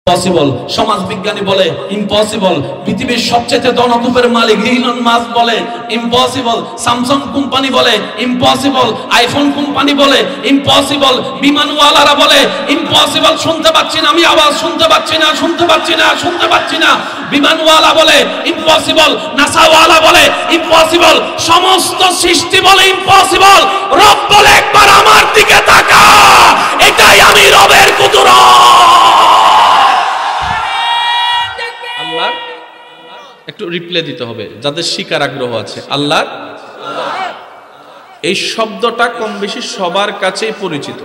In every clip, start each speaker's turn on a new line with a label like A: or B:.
A: Possible. সমাজ বিজ্ঞানী বলে ইম্পসিবল। পৃথিবীর সবচেয়ে ধনকুবের মালিক ইলন মাস্ক বলে ইম্পসিবল। স্যামসাং কোম্পানি বলে ইম্পসিবল। আইফোন কোম্পানি বলে ইম্পসিবল। বিমানওয়ালারা বলে ইম্পসিবল। শুনতে পাচ্ছি না, আমি আওয়াজ শুনতে পাচ্ছি না, শুনতে পাচ্ছি না, শুনতে পাচ্ছি না। বিমানওয়ালা বলে ইম্পসিবল, নাসাওয়ালা বলে ইম্পসিবল, সমস্ত সৃষ্টি বলে ইম্পসিবল। রব বলে একবার আমার দিকে তাকা, এটাই আমি রবের কুদরত। আল্লাহ একটু রিপ্লে দিতে হবে যাদের শিকার আগ্রহ আছে। আল্লাহ এই শব্দটা কম বেশি সবার কাছেই পরিচিত,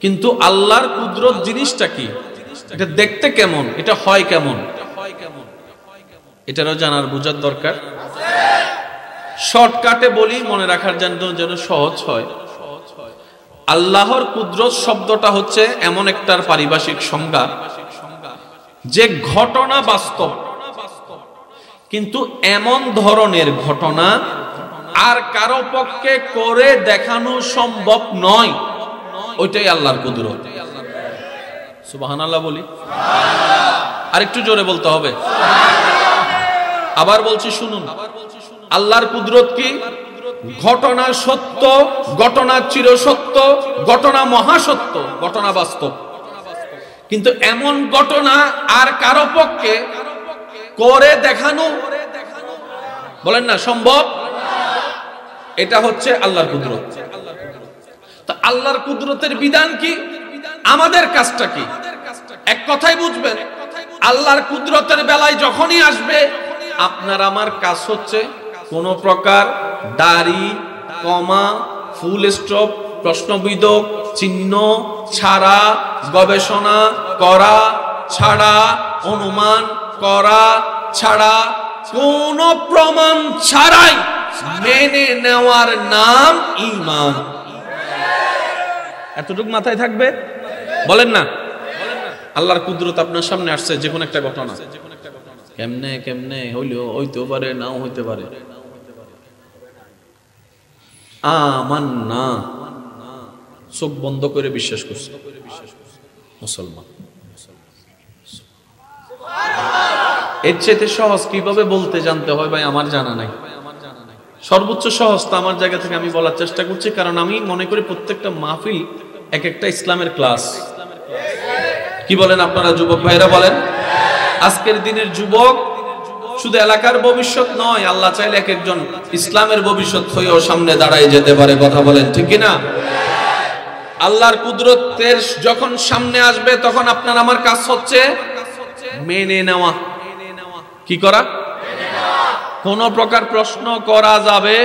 A: কিন্তু আল্লাহর কুদরত জিনিসটা কি, এটা দেখতে কেমন, এটা হয় কেমন, এটারও জানার বোঝার দরকার। শর্টকাটে বলি, মনে রাখার জন্য যেন সহজ হয়। আল্লাহর কুদরত শব্দটা হচ্ছে এমন একটার পারিভাষিক সংজ্ঞা যে ঘটনা বাস্তব, কিন্তু এমন ধরনের ঘটনা আর কারো পক্ষে করে দেখানো সম্ভব নয়, ওইটাই আল্লাহর কুদরত। সুবহানাল্লাহ বলি, আর একটু জোরে বলতে হবে। আবার বলছি শুনুন, আল্লাহর কুদরত কি? ঘটনা সত্য, ঘটনা চিরসত্য, ঘটনা মহাসত্য, ঘটনা বাস্তব, কিন্তু এমন ঘটনা আর কারো পক্ষে করে দেখানো বলেন না সম্ভব, এটা হচ্ছে আল্লাহর কুদরত। তো আল্লাহর কুদরতের বিধান কি, আমাদের কাজটা কি? এক কথাই বুঝবেন, আল্লাহর কুদরতের বেলায় যখনই আসবে, আপনার আমার কাজ হচ্ছে কোন প্রকার দাড়ি, কমা, ফুল স্টপ, প্রশ্নবিদ্ধক চিহ্ন ছাড়া, গবেষণা করা ছাড়া, অনুমান করা ছাড়া, কোন প্রমাণ ছাড়াই মেনে নেওয়ার নাম ঈমান। এতটুকু মাথায় থাকবে, বলেন না। আল্লাহর কুদরত আপনার সামনে আসছে, যে কোনো একটা ঘটনা, কেমনে কেমনে হইলেও হইতেও পারে, নাও হইতে পারে। আমান্না, চোখ বন্ধ করে বিশ্বাস করছে মুসলমান। এর চেয়ে সহজ কিভাবে বলতে জানতে হয় ভাই আমার জানা নাই। সর্বোচ্চ সহজ তো আমার জায়গা থেকে আমি বলার চেষ্টা করছি, কারণ আমি মনে করি প্রত্যেকটা মাহফিল এক একটা ইসলামের ক্লাস। কি বলেন আপনারা যুবক ভাইরা, বলেন। আজকের দিনের যুবক শুধু এলাকার ভবিষ্যৎ নয়, আল্লাহ চাইলে এক একজন ইসলামের ভবিষ্যৎ হয়েও সামনে দাঁড়ায় যেতে পারে। কথা বলেন ঠিক কিনা? আল্লাহর কুদরতের যখন সামনে আসবে, তখন আপনার আমার কাজ হচ্ছে মেনে নেওয়া। কি করা? কোন প্রকার প্রশ্ন করা যাবে,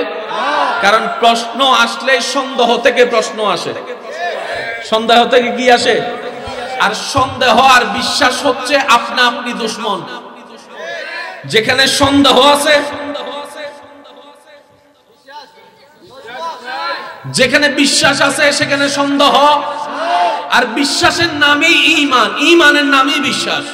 A: কারণ প্রশ্ন আসলে সন্দেহ থেকে প্রশ্ন আসে, সন্দেহ থেকে কি আসে? আর সন্দেহ আর বিশ্বাস হচ্ছে আপনা আপনি দুশমন। যেখানে সন্দেহ আছে, যেখানে বিশ্বাস আছে, সেখানে সন্দেহ। আর বিশ্বাসের নামই ঈমান, ঈমানের নামই বিশ্বাস।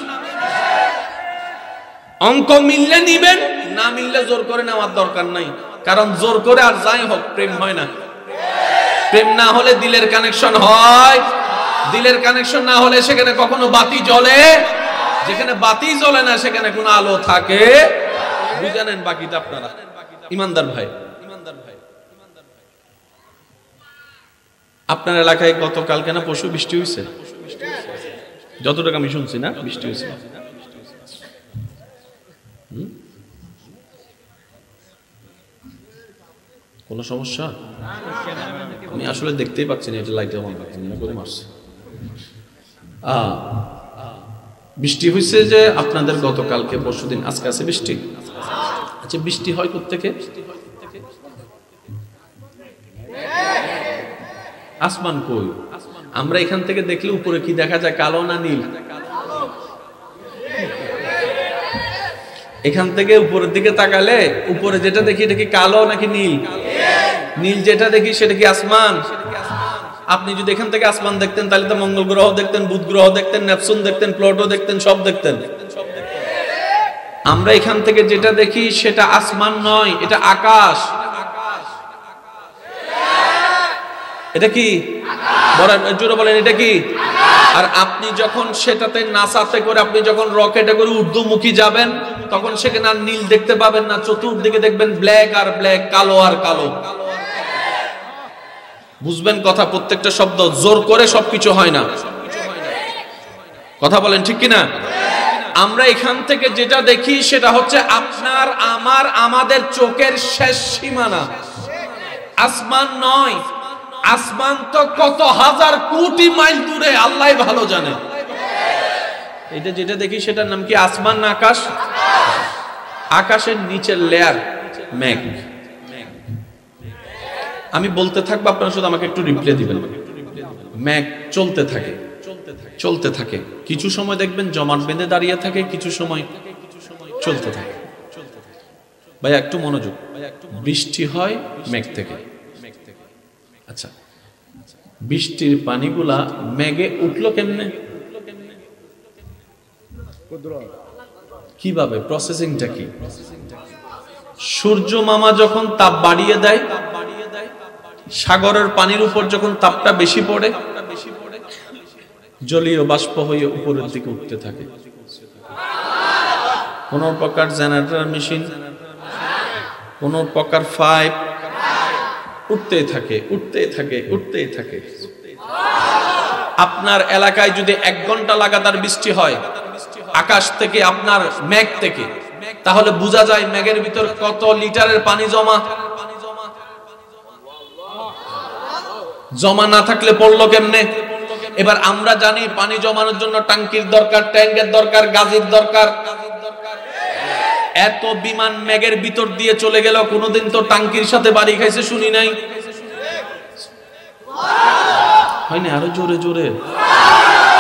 A: অঙ্ক মিললে নিবেন, না মিললে জোর করে নেওয়ার দরকার নাই, কারণ জোর করে আর যাই হোক প্রেম হয় না। প্রেম না হলে দিলের কানেকশন হয়, দিলের কানেকশন না হলে সেখানে কখনো বাতি জ্বলে, যেখানে বাতি জ্বলে না সেখানে কোনো আলো থাকে। বুঝে নেন বাকিটা আপনারা, ইমানদার ভাই। আপনার এলাকায় গতকালকে না পরশু বৃষ্টি হয়েছে, যতটুকু আমি শুনছি, না বৃষ্টি হয়েছে? কোন সমস্যা? আমি আসলে দেখতেই পাচ্ছি না, এটা লাইটে মনে করে মারছে। বৃষ্টি হয়েছে যে আপনাদের গতকালকে পরশুদিন, আজকে আছে বৃষ্টি। আচ্ছা, বৃষ্টি হয় কোত্থেকে? আসমান কই? আমরা এখান থেকে দেখলে উপরে কি দেখা যায়, কালো না নীল? এখান থেকে উপরের দিকে তাকালে উপরে যেটা দেখি এটা কি কালো নাকি নীল? নীল যেটা দেখি সেটা কি আসমান? আপনি যদি এখান থেকে আসমান দেখতেন, তাহলে তো মঙ্গল গ্রহ দেখতেন, বুধ গ্রহ দেখতেন, নেপচুন দেখতেন, প্লুটো দেখতেন, সব দেখতেন। আমরা এখান থেকে যেটা দেখি সেটা আসমান নয়, এটা আকাশ। এটা কি বলেন, জোরে বলেন, এটা কি? আর আপনি যখন সেটাতে নাসাতে করে আপনি যখন রকেটে করে ঊর্ধ্বমুখী যাবেন, তখন সেখানে আর নীল দেখতে পাবেন না, চতুর্দিকে দেখবেন ব্ল্যাক আর ব্ল্যাক, কালো আর কালো। বুঝবেন কথা? প্রত্যেকটা শব্দ জোর করে সবকিছু হয় না। কথা বলেন ঠিক কিনা? আমরা এখান থেকে যেটা দেখি সেটা হচ্ছে আপনার আমার আমাদের চোখের শেষ সীমানা, আসমান নয়। আসমান তো কত হাজার কোটি মাইল দূরে, আল্লাহ ভালো জানে। এটা যেটা দেখি সেটার নাম কি? আসমান না আকাশ? আকাশের নিচের লেয়ার মেঘ। আমি বলতে থাকবো, আপনারা শুধু আমাকে একটু রিপ্লাই দিবেন। মেঘ চলতে থাকে, চলতে থাকে, কিছু সময় দেখবেন জমাট বেঁধে দাঁড়িয়ে থাকে, কিছু সময় চলতে থাকে। ভাইয়া একটু মনোযোগ। বৃষ্টি হয় মেঘ থেকে। আচ্ছা, বৃষ্টির পানিগুলা মেঘে উঠলো কেমনে? কিভাবে? প্রসেসিংটা কি? সূর্য মামা যখন তাপ বাড়িয়ে দেয়, সাগরের পানির উপর যখন তাপটা বেশি পড়ে, জলীয় বাষ্প হয়ে উপরের দিকে উঠতে থাকে। কোন প্রকার জেনারেটর মেশিন, কোন প্রকার পাইপ, উঠতেই থাকে, উঠতেই থাকে, উঠতেই থাকে। আপনার এলাকায় যদি 1 ঘন্টা লাগাতার বৃষ্টি হয় আকাশ থেকে, আপনার মেঘ থেকে, তাহলে বোঝা যায় মেঘের ভিতর কত লিটারের পানি জমা। জমা না থাকলে পড়লো কেমনে? এবার আমরা জানি পানি জমানোর জন্য টাঙ্কির দরকার, ট্যাঙ্কের দরকার, গাজির দরকার। এত বিমান মেঘের ভিতর দিয়ে চলে গেল, কোনোদিন তো টাঙ্কির সাথে বাড়ি খাইছে শুনি নাই। হয় না? আরো জোরে জোরে।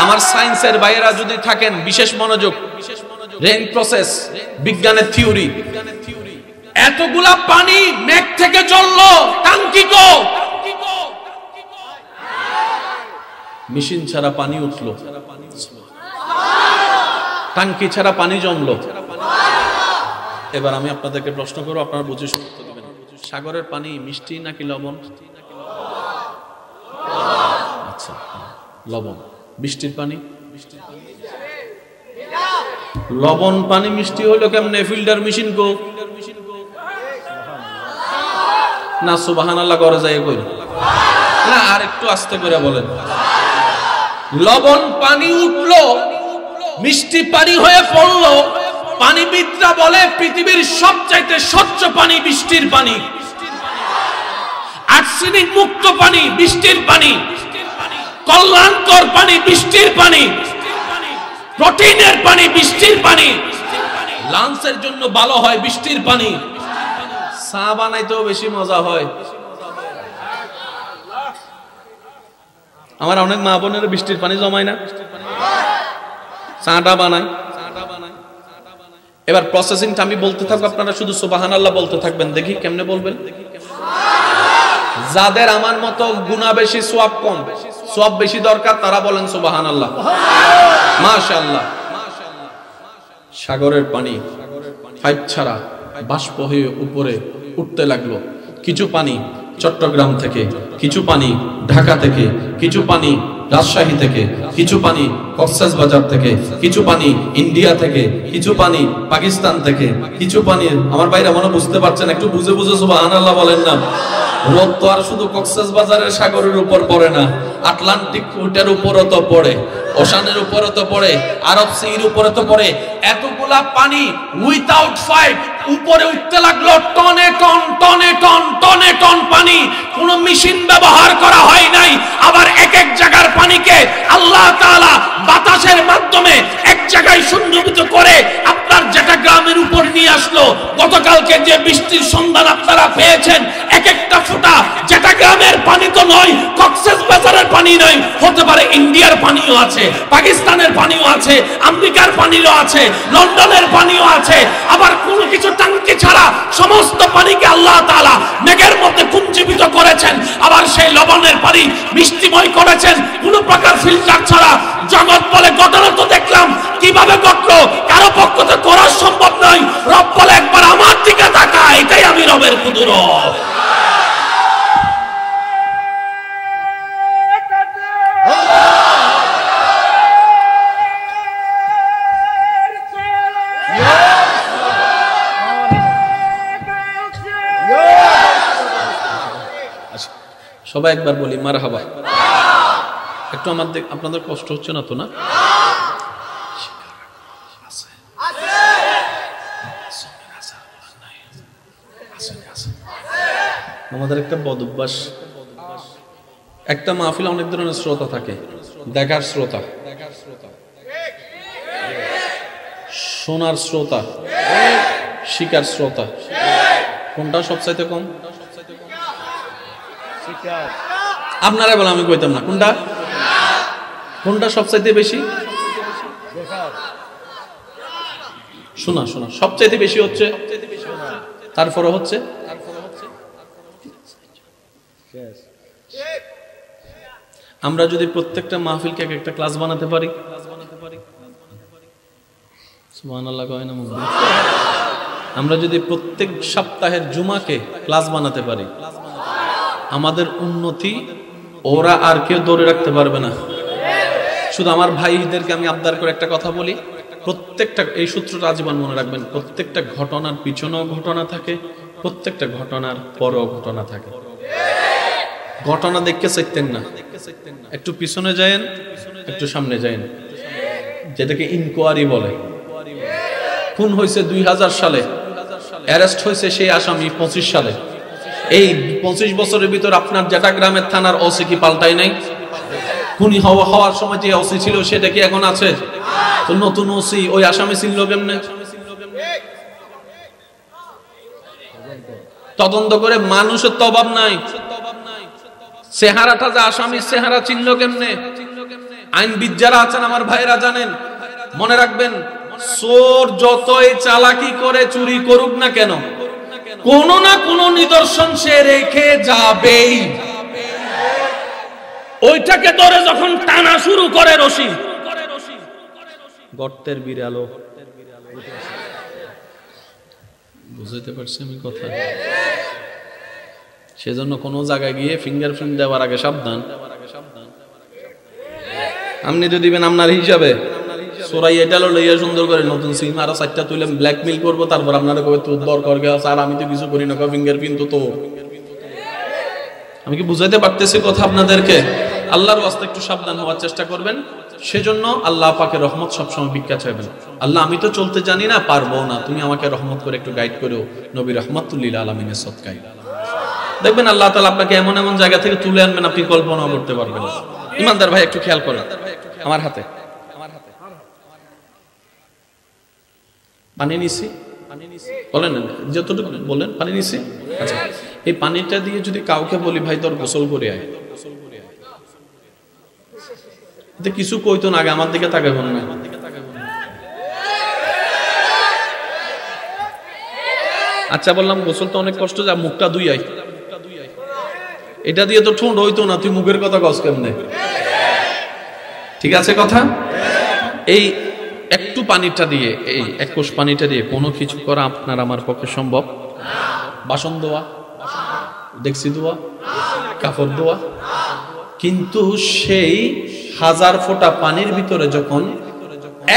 A: আমার সায়েন্সের বাইরা যদি থাকেন, বিশেষ মনোযোগ। রেইন প্রসেস, বিজ্ঞানের থিওরি। এতগুলা পানি মেঘ থেকে জ্বললো, টাঙ্কি কো? মেশিন ছাড়া পানি উঠলো, টাঙ্কি ছাড়া পানি জমলো। এবার আমি আপনাদেরকে প্রশ্ন করব, আপনারা বুঝে উত্তর দিবেন। সাগরের পানি মিষ্টি নাকি লবণ? আচ্ছা, লবণ। বৃষ্টির পানি? লবণ পানি মিষ্টি হলো কেমনে? ফিল্টার মেশিন কো? না সুবহানাল্লাহ করে যায় কই না, আর একটু আস্তে করে বলেন। লবণ পানি উঠলো, মিষ্টি পানি হয়ে পড়লো। পানিবিদরা বলে পৃথিবীর সবচাইতে স্বচ্ছ পানি বৃষ্টির পানি। আর্সেনিক মুক্ত পানি বৃষ্টির পানি, কল্যাণকর পানি বৃষ্টির পানি, প্রোটিনের পানি বৃষ্টির পানি, লাঞ্চের জন্য ভালো হয় বৃষ্টির পানি। চা বানাইতেও বেশি মজা হয়। আমার অনেক মা বোনেরা বৃষ্টির পানি জমায় না, চাটা বানায়। এবার প্রসেসিংটা আমি বলতে থাকবো, আপনারা শুধু সুবহানাল্লাহ বলতে থাকবেন। দেখি কেমনে বলবেন। যাদের আমার মতো গুনাহ বেশি, সওয়াব কম, সওয়াব বেশি দরকার, তারা বলেন সুবহানাল্লাহ, মাশাআল্লাহ। সাগরের পানি পাইপ ছাড়া বাষ্প হয়ে উপরে উঠতে লাগলো। কিছু পানি চট্টগ্রাম থেকে, কিছু পানি ঢাকা থেকে, কিছু পানি রাজশাহী থেকে, কিছু পানি কক্সবাজার থেকে, কিছু পানি ইন্ডিয়া থেকে, কিছু পানি পাকিস্তান থেকে, কিছু পানি। আমার ভাইরা মনে বুঝতে পারছেন? একটু বুঝে বুঝে সুবহানাল্লাহ বলেন না। রোদ তো আর শুধু কক্সবাজারের সাগরের উপর পড়ে না, আটলান্টিক ওটার উপরও তো পড়ে, ওশানের উপরও তো পড়ে, আরব সির উপরে তো পড়ে। এতগুলা পানি উইথাউট পাইপ উপরে উঠতে লাগলো, টনে টন টনে টন টনে টন পানি। কোনো মেশিন ব্যবহার করা হয় নাই। আবার এক এক জায়গার পানিকে আল্লাহ তাআলা বাতাসের মাধ্যমে এক জায়গায় সন্নিবেশিত করে আপনার যেটা গ্রামের উপর নিয়ে আসলো। গতকালকে যে বৃষ্টির সন্ধান আপনারা পেয়েছেন, এক একটা ফোঁটা যেটা গ্রামের পানি তো নয়, কক্সবাজারের পানি নয়, হতে পারে ইন্ডিয়ার পানিও আছে, পাকিস্তানের পানিও আছে, আমেরিকার পানিও আছে, লন্ডনের পানিও আছে। আবার কোনো কিছু টাঙ্কি ছাড়া সমস্ত পানিকে আল্লাহ তাআলা মেঘের মধ্যে পুঞ্জীবিত করেছেন। আবার সেই লবণের পানি মিষ্টিময় করেছেন কোনো প্রকার ফিল্টার ছাড়া। জগৎ বলে ঘটনা তো দেখলাম, কিভাবে ঘটলো কারো পক্ষে করা সম্ভব নয়। রব বলে একবার আমার দিকে তাকা, এটাই আমি রবের কুদরত। সবাই একবার বলি মারহাবা। একটু আমাদের আপনাদের কষ্ট হচ্ছে না তো? না, আমাদের একটা বদ অভ্যাস, একটা মাহফিলে অনেক ধরনের শ্রোতা থাকে। দেখার শ্রোতা, শোনার শ্রোতা, শিকার শ্রোতা। কোনটা সবচাইতে কম? আপনারা বলে, আমি কইতাম না। কোনটা কোনটা সবচাইতে বেশি? শোনা। শোনা সবচাইতে বেশি হচ্ছে, তারপরে হচ্ছে। আমরা যদি প্রত্যেকটা মাহফিলকে এক একটা ক্লাস বানাতে পারি, সুবহানাল্লাহ কয় না মুখ? আমরা যদি প্রত্যেক সপ্তাহের জুমাকে ক্লাস বানাতে পারি, আমাদের উন্নতি ওরা আর কেউ ধরে রাখতে পারবে না। শুধু আমার ভাইদেরকে আমি আবদার করে একটা কথা বলি, প্রত্যেকটা, এই সূত্রটা আজীবন মনে রাখবেন, প্রত্যেকটা ঘটনার পিছনেও ঘটনা থাকে, প্রত্যেকটা ঘটনার পরেও ঘটনা থাকে। ঘটনা দেখতে চাইতেন না, একটু পিছনে যায়েন, একটু সামনে যায়েন, যেটাকে ইনকোয়ারি বলে। খুন হয়েছে 2000 সালে, অ্যারেস্ট হয়েছে সেই আসামি 25 সালে। এই 25 বছরের ভিতর আপনার যেটা গ্রামের থানার ওসি কি পাল্টাই নাই? খুনি হওয়ার সময় যে ওসি ছিল সেটা কি এখন আছে? তো নতুন ওসি ওই আসামি ছিল কেমনে? তদন্ত করে মানুষের তো অভাব নাই, চেহারাটা যে আসামির চেহারা চিনল কেমনে? আইনবিদ যারা আছেন আমার ভাইরা জানেন, মনে রাখবেন, চোর যতই চালাকি করে চুরি করুক না কেন, কোন না কোন নিদর্শন সে রেখে যাবেই। ওইটাকে ধরে যখন টানা শুরু করে রশি, গর্তের বিড়ালও। বুঝতে পারছি আমি কথা? সেজন্য কোন জায়গায় গিয়ে ফিঙ্গারপ্রিন্ট দেওয়ার আগে সাবধান। আপনি তো দিবেন আপনার হিসাবে, সোরাই এটা লইয়া সুন্দর করে নতুন সিম আরো 4টা তুলে ব্ল্যাকমেইল করবো, তারপর আপনারা কবে তোর দরকার গেছে আর আমি তো কিছু করি না, ফিঙ্গারপ্রিন্ট তো। আমি কি বুঝাইতে পারতেছি কথা আপনাদেরকে? আল্লাহর ওয়াস্তে একটু সাবধান হওয়ার চেষ্টা করবেন। সেজন্য আল্লাহ পাকের রহমত সবসময় ভিক্ষা চাইবেন। আল্লাহ, আমি তো চলতে জানি না, পারবো না, তুমি আমাকে রহমত করে একটু গাইড করো নবী রাহমাতুল লিল আলামিনের সদকায়। দেখবেন আল্লাহ তাআলা আপনাকে এমন এমন জায়গা থেকে তুলে আনবেন আপনি কল্পনাও করতে পারবেন না। ইমানদার ভাই একটু খেয়াল করেন, আমার হাতে পানি নিছি, বলেন যতটুকু বলেন পানি নিছি। আচ্ছা, এই পানিটা দিয়ে যদি কাউকে বলি ভাই তোর গোসল করে আয়, কিছু কইতো না, আগে আমার দিকে তাকাবেন না। আচ্ছা বললাম গোসল তো অনেক কষ্ট, যা মুখটা ধুই আয়, এটা দিয়ে তো ঠোঁট হইতো না, তুই মুখের কথা কস কেমনে? ঠিক আছে কথা? এই একটু পানিটা দিয়ে, এই এক কোষ পানিটা দিয়ে কোনো কিছু করা আপনার আমার পক্ষে সম্ভব? বাসন ধোয়া, ডেক্সি ধোয়া, কাপড় ধোয়া, কিন্তু সেই 1000 ফোঁটা পানির ভিতরে যখন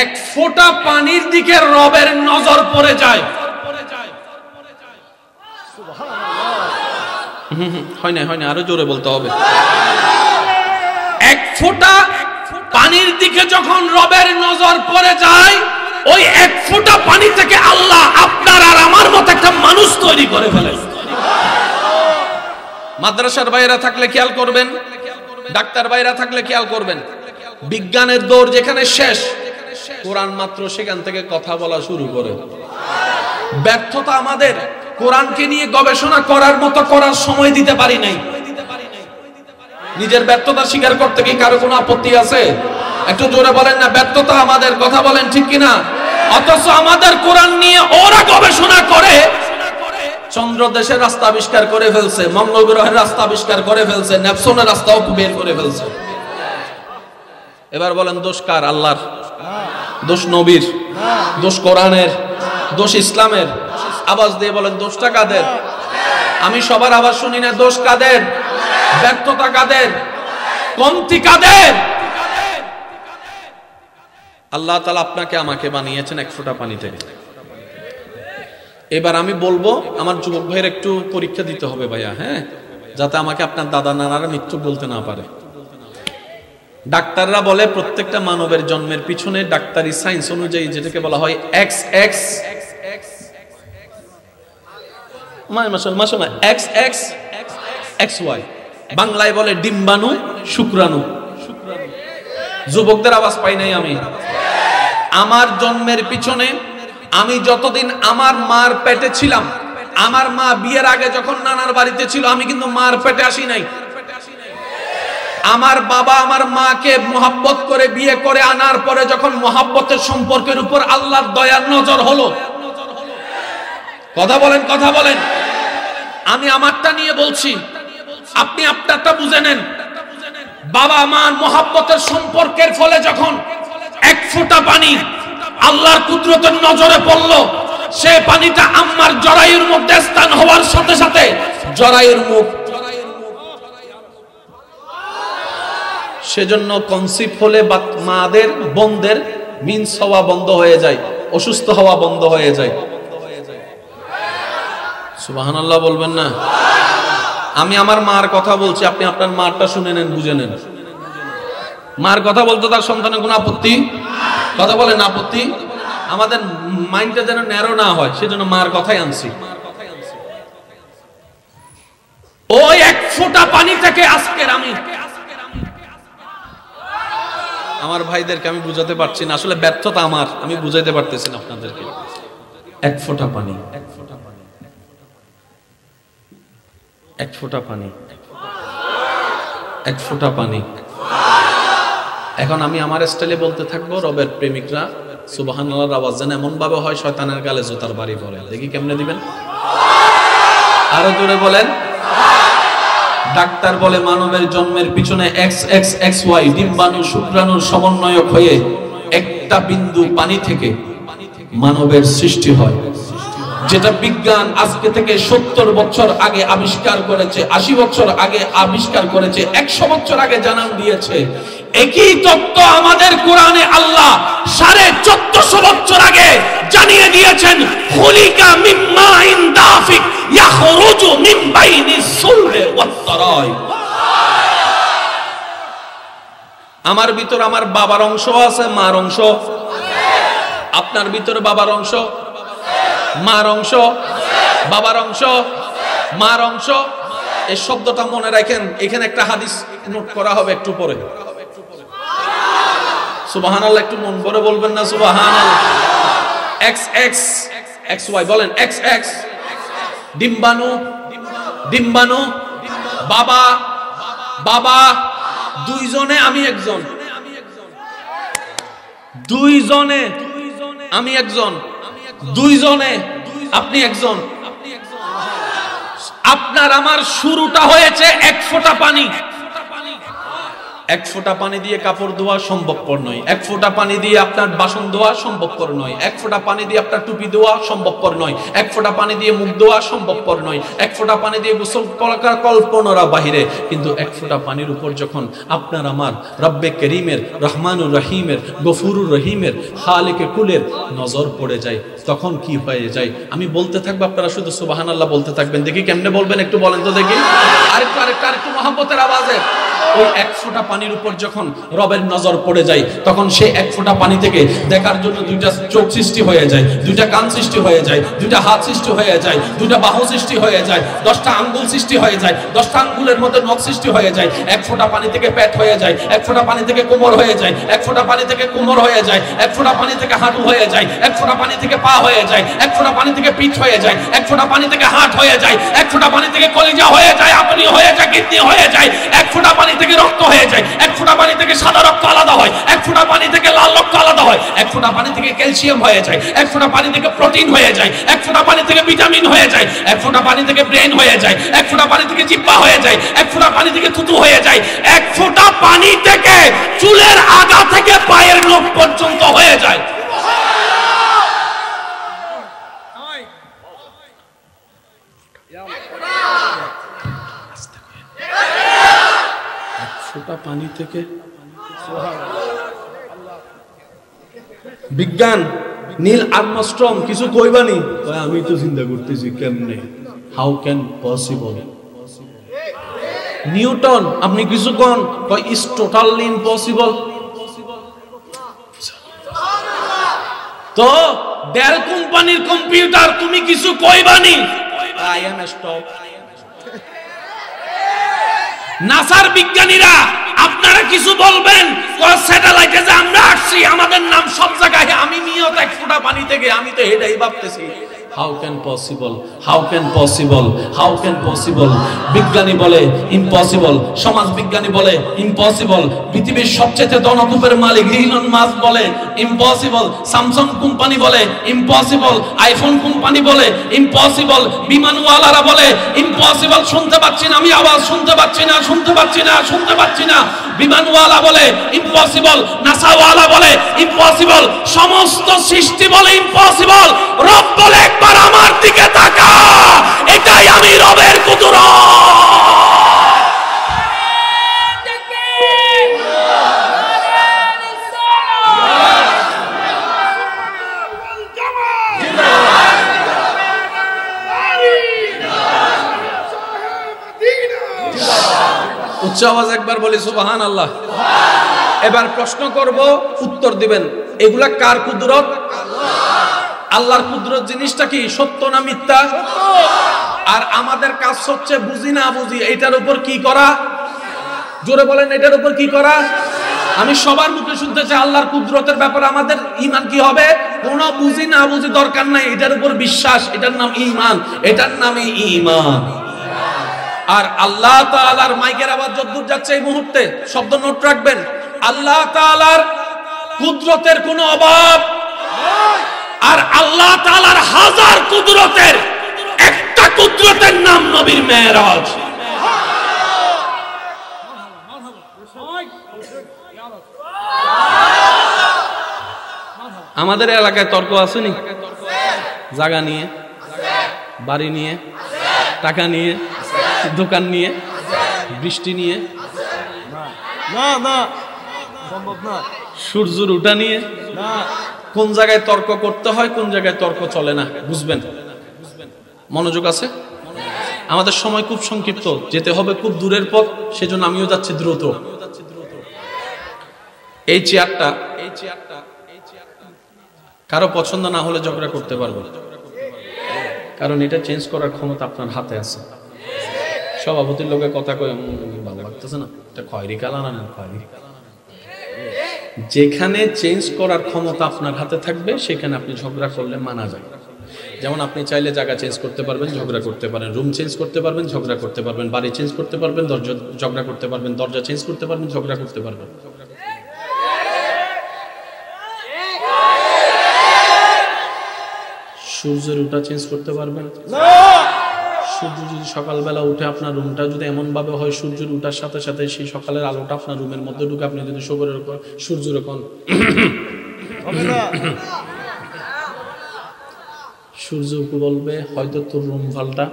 A: এক ফোঁটা পানির দিকে রবের নজর পড়ে যায়, হয় না, আরো জোরে বলতে হবে। এক ফোঁটা পানির দিকে যখন রবের নজর পড়ে যায়, ওই এক ফোঁটা পানি থেকে আল্লাহ আপনার আর আমার মতো একটা মানুষ তৈরি করে ফেলে। মাদ্রাসার বাইরে থাকলে খেয়াল করবেন, ডাক্তার বাইরে থাকলে খেয়াল করবেন, বিজ্ঞানের দৌড় যেখানে শেষ, কোরআন মাত্র সেখান থেকে কথা বলা শুরু করে। ব্যর্থতা আমাদের, কোরআনকে নিয়ে গবেষণা করার মতো করার সময় দিতে পারি নাই। নিজের ব্যর্থতা স্বীকার করতে কি কারো কোনো আপত্তি আছে? একটু জোরে বলেন না, ব্যর্থতা আমাদের, কথা বলেন ঠিক কিনা? অথচ আমাদের কোরআন নিয়ে ওরা গবেষণা করে চন্দ্র দেশের রাস্তা আবিষ্কার করে ফেলছে, মঙ্গল গ্রহের রাস্তা আবিষ্কার করে ফেলছে, নেপসনের রাস্তাও বের করে ফেলছে। এবার বলেন দোষ কার? আল্লাহর? দোষ নবীর? দোষ কোরআনের? দোষ ইসলামের? আওয়াজ দিয়ে বলেন দোষটা কাদের? আমি সবার আওয়াজ শুনি না, দোষ কাদের? ব্যর্থতা কাদের? কমতি কাদের? আল্লাহ তাআলা আপনাকে আমাকে বানিয়েছেন এক ফোঁটা পানি থেকে। এবার আমি বলবো আমার যুবক ভাইয়ের একটু পরীক্ষা দিতে হবে ভাইয়া, হ্যাঁ যাতে আমাকে আপনার দাদা নানারা মৃত্যু বলতে না পারে। ডাক্তাররা বলে প্রত্যেকটা মানবের জন্মের পিছনে ডাক্তারি সায়েন্স অনুযায়ী যেটাকে বলা হয় X X X X X Y, বাংলায় বলে ডিম্বাণু শুক্রাণু। যুবকদের আওয়াজ পাই নাই আমি। আমার জন্মের পিছনে আমি যতদিন আমার মার পেটে ছিলাম, আমার মা বিয়ের আগে যখন নানার বাড়িতে ছিল আমি কিন্তু মার পেটে আসি নাই। আমার বাবা আমার মাকে মোহাব্বত করে বিয়ে করে আনার পরে যখন মোহাব্বতের সম্পর্কের উপর আল্লাহর দয়ার নজর হলো, কথা বলেন কথা বলেন, আমি আমারটা নিয়ে বলছি, আপনি আপনারটা বুঝে নেন। বাবা মার মোহাব্বতের সম্পর্কের ফলে যখন এক ফোঁটা পানি আল্লাহর কুদরতের নজরে পড়ল, সে পানিটা আম্মার জরায়ুর মধ্যে স্থান হওয়ার সাথে সাথে জরায়ুর মুখ, সেজন্য কনসিভ হলে মাদের বোনদের মিন্স হওয়া বন্ধ হয়ে যায়, অসুস্থ হওয়া বন্ধ হয়ে যায়। সুবহানাল্লাহ বলবেন না? আমি আমার মার কথা বলছি, আপনি আপনার মারটা শুনে নেন, বুঝে নেন। মার কথা বলতে তার সন্তানের কোনো আপত্তি? কথা বলেন আপত্তি? আমাদের মাইন্ডটা যেন ন্যারো না হয়, সেজন্য মার কথাই আনছি। ওই এক ফোঁটা পানি থেকে আজকের আমি আমার ভাইদেরকে আমি বুঝাতে পারছি না, আসলে ব্যর্থতা আমার, আমি বুঝাইতে পারতেছি না আপনাদেরকে। এক ফোঁটা পানি, এক ফোঁটা পানি, এক ফোঁটা পানি, এক ফোঁটা পানি। এখন আমি আমার স্টাইলে বলতে থাকবো, রবের প্রেমিকরা সুবহানাল্লাহর আওয়াজ যেন এমন ভাবে হয় শয়তানের গালে জুতার বাড়ি পড়ে। দেখি কেমনে দিবেন, আরো জোরে বলেন। ডাক্তার বলে মানবের জন্মের পিছনে এক্স এক্স এক্স ওয়াই ডিম্বাণু শুক্রাণুর সমন্বয়ক হয়ে একটা বিন্দু পানি থেকে মানবের সৃষ্টি হয়, যেটা বিজ্ঞান আজকে থেকে 70 বছর আগে আবিষ্কার করেছে, 80 বছর আগে আবিষ্কার করেছে, 100 বছর আগে জানান দিয়েছে। একই তত্ত্ব আমাদের কোরআনে আল্লাহ 1450 বছর আগে জানিয়ে দিয়েছেন, খুলিকা মিন মাইন দাফিক ইয়াখরুজু মিন বাইনিস সুলবি ওয়াত তারাইব। আমার ভিতর আমার বাবার অংশ আছে, মার অংশ। আপনার ভিতরে বাবার অংশ, মার অংশ, বাবার অংশ, মার অংশ। এই শব্দটা মনে রাখেন। এখানে একটা হাদিস নোট করা হবে একটু পরে। সুবহানাল্লাহ, একটু মন ভরে বলবেন না সুবহানাল্লাহ। এক্স এক্স এক্স ওয়াই বলেন, এক্স এক্স ডিম্বাণু, ডিম্বাণু, বাবা, বাবা, দুইজনে আমি একজন, দুইজনে আমি একজন, দুইজনে আপনি একজন। আপনার আমার শুরুটা হয়েছে এক ফোঁটা পানি। এক ফোঁটা পানি দিয়ে কাপড় ধোয়া সম্ভবপর নয়, এক ফোঁটা পানি দিয়ে আপনার বাসন ধোয়া সম্ভবপর নয়, এক ফোঁটা পানি দিয়ে আপনার টুপি ধোয়া সম্ভবপর নয়, এক ফোঁটা পানি দিয়ে মুখ ধোয়া সম্ভবপর নয়, এক ফোঁটা পানি দিয়ে গোসল করার কল্পনারা বাহিরে। কিন্তু এক ফোঁটা পানির উপর যখন আপনার আমার রব্বে করিমের, রহমানুর রহিমের, গফুরুর রহিমের, খালিকে কুলের নজর পড়ে যায়, তখন কি হয়ে যায় আমি বলতে থাকবো, আপনারা শুধু সুবহানাল্লাহ বলতে থাকবেন। দেখি কেমনে বলবেন, একটু বলেন তো দেখি। আরেকটু মহব্বতের আওয়াজে। ওই এক ফোঁটা পানির উপর যখন রবের নজর পড়ে যায়, তখন সে এক ফোঁটা পানি থেকে দেখার জন্য দুইটা চোখ সৃষ্টি হয়ে যায়, দুইটা কান সৃষ্টি হয়ে যায়, দুইটা হাত সৃষ্টি হয়ে যায়, দুইটা বাহু সৃষ্টি হয়ে যায়, 10টা আঙ্গুল সৃষ্টি হয়ে যায়, 10টা আঙ্গুলের মধ্যে নখ সৃষ্টি হয়ে যায়, এক ফোঁটা পানি থেকে পেট হয়ে যায়, এক ফোঁটা পানি থেকে কোমর হয়ে যায়, এক ফোঁটা পানি থেকে কোমর হয়ে যায়, এক ফোঁটা পানি থেকে হাঁটু হয়ে যায়, এক ফোঁটা পানি থেকে পা হয়ে যায়, এক ফোঁটা পানি থেকে পিঠ হয়ে যায়, এক ফোঁটা পানি থেকে হাত হয়ে যায়, এক ফোঁটা পানি থেকে কলিজা হয়ে যায়, আপনি হয়ে যায়, কিডনি হয়ে যায়, এক ফোঁটা পানি থেকে রক্ত হয়ে যায়, এক ফোঁটা পানি থেকে সাদা রক্ত আলাদা হয়, এক ফোঁটা পানি থেকে লাল রক্ত আলাদা হয়, এক ফোঁটা পানি থেকে ক্যালসিয়াম হয়ে যায়, এক ফোঁটা পানি থেকে প্রোটিন হয়ে যায়, এক ফোঁটা পানি থেকে ভিটামিন হয়ে যায়, এক ফোঁটা পানি থেকে ব্রেন হয়ে যায়, এক ফোঁটা পানি থেকে জিহ্বা হয়ে যায়, এক ফোঁটা পানি থেকে থুতু হয়ে যায়, এক ফোঁটা পানি থেকে চুলের আগা থেকে পায়ের নখ পর্যন্ত হয়ে যায়। পানি থেকে বিজ্ঞান নীল আর্মস্ট্রং কিছু কইবানি, আমি তো চিন্তা করতেছি কেমনে, হাউ ক্যান পসিবল। নিউটন আপনি কিছু কোন ইজ টোটালি ইম্পসিবল। তো ডেল কোম্পানির কম্পিউটার তুমি কিছু কইবানি, আই এম স্টপ। নাসার বিজ্ঞানীরা আপনারা কিছু বলবেন, স্যাটেলাইটে যে আমরা আসছি আমাদের নাম সব জায়গায়, আমি নিয়ত এক ফোঁটা পানি থেকে, আমি তো এটাই ভাবতেছি how can possible, how can possible, how can possible. বিজ্ঞানী বলে ইম্পসিবল, সমাজ বিজ্ঞানী বলে ইম্পসিবল, পৃথিবীর সবচেয়ে ধনকূপের মালিক ইলন মাস্ক বলে ইম্পসিবল, স্যামসাং কোম্পানি বলে ইম্পসিবল, আইফোন কোম্পানি বলে ইম্পসিবল, বিমানওয়ালারা বলে ইম্পসিবল। শুনতে পাচ্ছি না আমি আওয়াজ, শুনতে পাচ্ছি না, শুনতে পাচ্ছি না, শুনতে পাচ্ছি না। বিমানওয়ালা বলে ইম্পসিবল, নাসাওয়ালা বলে ইম্পসিবল, সমস্ত সৃষ্টি বলে ইম্পসিবল। রব বলে একবার আমার দিকে তাকা, এটাই আমি রবের কুদরত। উচ্চ আওয়াজ একবার বলি সুবহানাল্লাহ। এবার প্রশ্ন করব, উত্তর দিবেন। এগুলা কার কুদরত? আল্লাহর কুদরত জিনিসটা কি, সত্য না মিথ্যা? আর আমাদের কাজ হচ্ছে বুঝি না বুঝি এটার উপর কি করা। জোরে বলেন, এটার উপর কি করা? আমি সবার মুখে শুনতে চাই আল্লাহর কুদরতের ব্যাপারে আমাদের ঈমান কি হবে? কোনো বুঝি না বুঝি দরকার নাই, এটার উপর বিশ্বাস, এটার নাম ঈমান, এটার নামই ঈমান। আর আল্লাহ তাআলার মাইকের আওয়াজ যতদূর যাচ্ছে এই মুহূর্তে শব্দ নোট রাখবেন, আল্লাহ তাআলার কুদরতের কোনো অভাব নাই। আর আল্লাহ তাআলার হাজার কুদরতের একটা কুদরতের নাম নবীর মেরাজ। আমাদের এলাকায় তর্ক আছে নি? জায়গা নিয়ে, বাড়ি নিয়ে, টাকা নিয়ে, দোকান নিয়ে, বৃষ্টি নিয়ে,
B: না না সম্ভব না,
A: সূর্যের উঠা নিয়ে। কোন জায়গায় তর্ক করতে হয়, কোন জায়গায় তর্ক চলে না বুঝবেন। মনোযোগ আছে? আমাদের সময় খুব সংক্ষিপ্ত, যেতে হবে খুব দূরের পথ, সেজন্য আমিও যাচ্ছি দ্রুত। এই চেয়ারটা কারো পছন্দ না হলে ঝগড়া করতে পারবে, কারণ এটা চেঞ্জ করার ক্ষমতা আপনার হাতে আছে। সভাপতির লোকে কথা কয় ভালো লাগতেছে না, এটা খয়রি কালার আনেন, খয়রি। যেখানে চেঞ্জ করার ক্ষমতা আপনার হাতে থাকবে সেখানে আপনি ঝগড়া করলে মানা যায়। যেমন আপনি চাইলে জায়গা চেঞ্জ করতে পারবেন, ঝগড়া করতে পারেন, রুম চেঞ্জ করতে পারবেন, ঝগড়া করতে পারবেন, বাড়ি চেঞ্জ করতে পারবেন, ঝগড়া করতে পারবেন, দরজা চেঞ্জ করতে পারবেন, ঝগড়া করতে পারবেন। সূর্যের উঠা চেঞ্জ করতে পারবেন? সূর্য যদি সকালবেলা উঠে আপনার রুমটা যদি এমন ভাবে হয় সূর্যের উঠার সাথে সাথে সেই সকালের আলোটা আপনার রুমের মধ্যে ঢুকে, আপনি যদি সূর্যের কোন সূর্য বলবে হয়তো তোর রুম পাল্টা,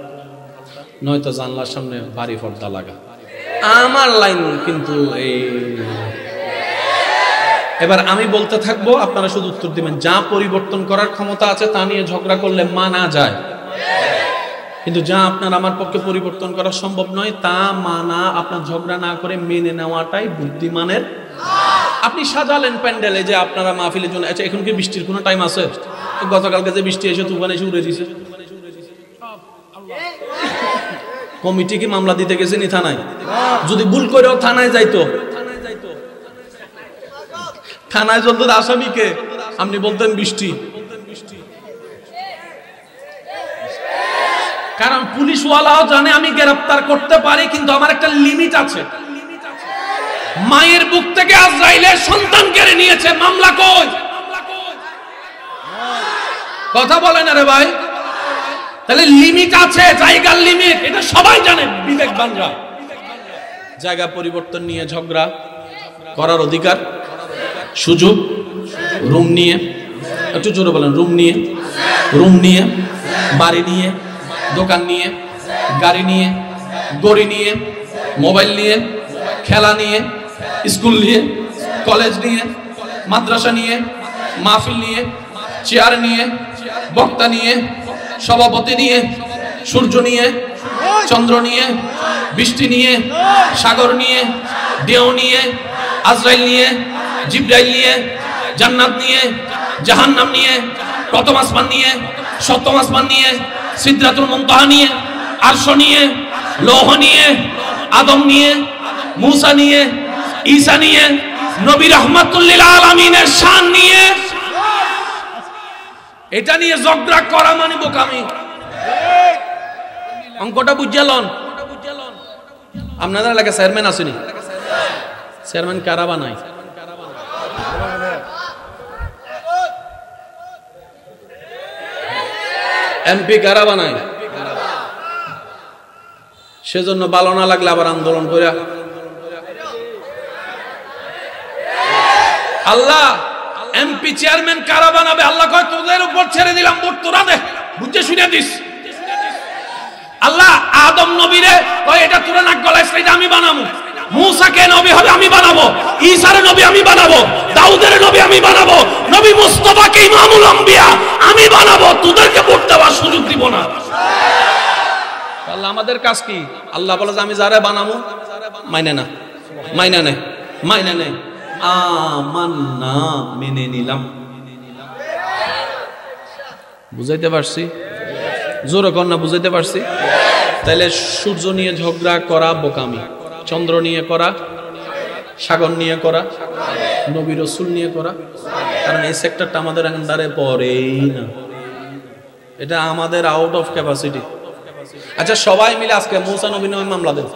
A: নয়তো জানলার সামনে ভারী পর্দা লাগা। আমার লাইন কিন্তু এই। এবার আমি বলতে থাকবো, আপনারা শুধু উত্তর দিবেন। যা পরিবর্তন করার ক্ষমতা আছে তা নিয়ে ঝগড়া করলে মানা যায়, কিন্তু যা আপনার আমার পক্ষে পরিবর্তন করা সম্ভব নয় তা মানা, আপনার ঝগড়া না করে মেনে নেওয়াটাই বুদ্ধিমানের। আপনি সাজালেন প্যান্ডেলে যে আপনারা মাহফিলের জন্য, আচ্ছা এখন কি বৃষ্টির কোনো টাইম আছে? গতকালকে যে বৃষ্টি এসে তুফান এসে উড়ে দিছে, কমিটি কি মামলা দিতে গেছে নি থানায়? যদি ভুল করেও থানায় যাইতো, থানায় চলতো আসামিকে, আপনি বলতেন বৃষ্টি। কারণ পুলিশওয়ালাও জানে আমি গ্রেফতার করতে পারি, কিন্তু আমার একটা লিমিট আছে। মায়ের বুক থেকে আজরাইলের সন্তান কেড়ে নিয়েছে, মামলা কই? কথা বলেন আরে ভাই, তাহলে লিমিট আছে, জায়গার লিমিট, এটা সবাই জানে বিবেকবানরা। জায়গা পরিবর্তন নিয়ে ঝগড়া করার অধিকার, সুযোগ, রুম নিয়ে, একটু জোরে বলেন, রুম নিয়ে, বাড়ি নিয়ে, দোকান নিয়ে, গাড়ি নিয়ে, গড়ি নিয়ে, মোবাইল নিয়ে, খেলা নিয়ে, স্কুল নিয়ে, কলেজ নিয়ে, মাদ্রাসা নিয়ে, মাহফিল নিয়ে, চেয়ার নিয়ে, বক্তা নিয়ে, সভাপতি নিয়ে, সূর্য নিয়ে, চন্দ্র নিয়ে, বৃষ্টি নিয়ে, সাগর নিয়ে, ঢেউ নিয়ে, আজরাইল নিয়ে, জিবরাইল নিয়ে, জান্নাত নিয়ে, জাহান্নাম নিয়ে, প্রথম আসমান নিয়ে, সপ্তম আসমান নিয়ে, সিদরাতুল মুনতাহা নিয়ে, আরশ নিয়ে, লৌহ নিয়ে, আদম নিয়ে, মুসা নিয়ে, ঈসা নিয়ে, নবী রাহমাতুল লিল আলামিনের শান নিয়ে, এটা নিয়ে ঝগড়া করা মানে বোকামি। অঙ্কটা বুঝালন? আপনাদের এলাকায় চেয়ারম্যান আসেনি? চেয়ারম্যান কারা বানায়? এমপি কারা বানায়? সেজন্য ভালো না লাগলে আবার আন্দোলন করে। আল্লাহ এমপি চেয়ারম্যান কারা বানাবে? আল্লাহ কয় তোদের উপর ছেড়ে দিলাম, ভোট তোরা দে, বুঝে শুনে দিস। আল্লাহ আদম নবীরে কয় এটা তোরা নাক গলাইস, এটা আমি বানাবো। মুসাকে নবী হবে আমি বানাবো, ঈসার নবী আমি বানাবো, দাউদের নবী আমি বানাবো, নবী মুস্তাফাকে ইমামুল আম্বিয়া আমি বানাবো, তোদেরকে ভোট দেওয়ার সুযোগ দিব না। আল্লাহ আমাদের কাজ কি? আল্লাহ বলে যে আমি যারা বানাবো মাইনে না, মাইনে নেই, মাইনে নেই, আমান্না মেনে নিলাম। বুঝাইতে পারছি? জোরে কর না, বুঝাইতে পারছি? তাহলে সূর্য নিয়ে ঝগড়া করা বোকামি, চন্দ্র নিয়ে করা, সাগর নিয়ে করা, নবী রাসূল নিয়ে করা, কারণ এই সেক্টরটা আমাদের আন্ডারে পড়েই না, এটা আমাদের আউট অফ ক্যাপাসিটি। আচ্ছা সবাই মিলে আজকে মুসা নবী নামে মামলা দেন,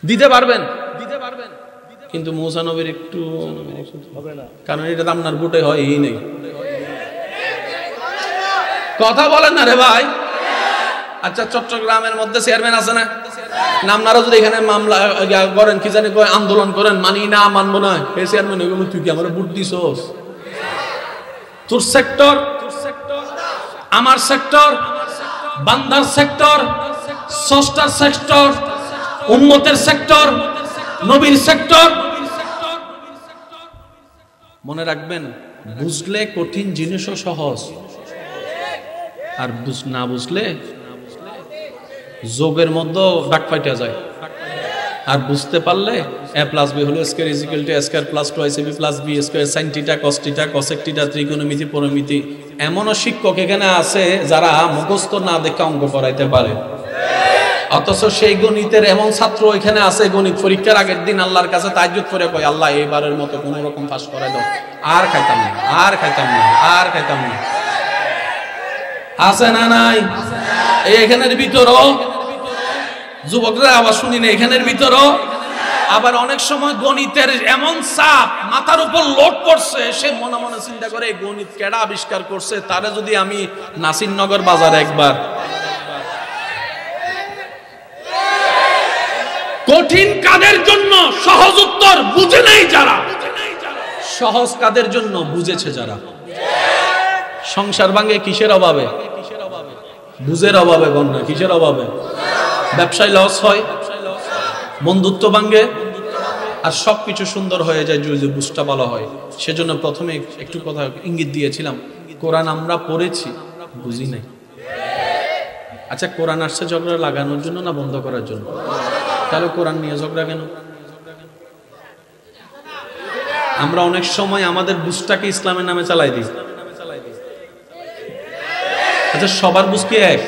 A: দিতে পারবেন? দিতে পারবেন, কিন্তু মুসা নবীর একটু হবে না, কারণ এটা তো আপনার বুটে হয়ই নেই। কথা বলেন না রে ভাই। আচ্ছা চট্টগ্রামের মধ্যে চেয়ারম্যান আছে না? আপনারা যদি এখানে মামলা করেন, কি জানি আন্দোলন করেন, মানি না, মানবো না, এই চেয়ারম্যান তুই কি আমার বুট দিছস? তোর সেক্টর, আমার সেক্টর, বান্দার সেক্টর, স্রষ্টার সেক্টর, উম্মতের সেক্টর, নবীর সেক্টর। মনে রাখবেন, বুঝলে কঠিন জিনিসও সহজ, আর না বুঝলে যোগের মধ্যে ডাক ফাইটা যায়। আর বুঝতে পারলে a + b হলো square = a square + 2ab + b square sin θ cos θ cosec θ ত্রিকোণমিতি পরিমিতি। এমনও শিক্ষক এখানে আছে যারা মুখস্থ না দেখে অঙ্ক করাইতে পারে, অথচ সেই গণিতের এমন ছাত্র এখানে আছে, গণিত পরীক্ষার আগের দিন আল্লাহর কাছে তাহাজ্জুদ করে কয়, আল্লাহ এইবারের মতো কোন রকম পাস করাই দাও, আর খাইতাম না, আর খাইতাম না, আর খাইতাম না। আছে না নাই? এখানের ভিতরও যুবকরা আবার শুনি না, এখানের ভিতরও আবার অনেক সময় গণিতের এমন চাপ মাথার উপর লোড পড়ছে, সে মনে মনে চিন্তা করে গণিত কেডা আবিষ্কার করছে, তারে যদি আমি নাসিরনগর বাজারে একবার। কঠিন কাদের জন্য সহজ উত্তর বুঝে নাই যারা, সহজ কাদের জন্য বুঝেছে যারা। সংসার ভাঙে কিসের অভাবে? বুঝের অভাবে। বন্যা কিসের অভাবে? ব্যবসায় লস হয়, বন্ধুত্ব ভাঙে, আর সবকিছু সুন্দর হয়ে যায় যদি বুঝটা ভালো হয়। সেজন্য প্রথমে একটু কথা ইঙ্গিত দিয়েছিলাম, কোরআন আমরা পড়েছি, বুঝি নাই। আচ্ছা কোরআন আসছে ঝগড়া লাগানোর জন্য না বন্ধ করার জন্য? তাহলে কোরআন নিয়ে ঝগড়া কেন? আমরা অনেক সময় আমাদের বুঝটাকে ইসলামের নামে চালাই দিই। আচ্ছা সবার বুঝ কি এক?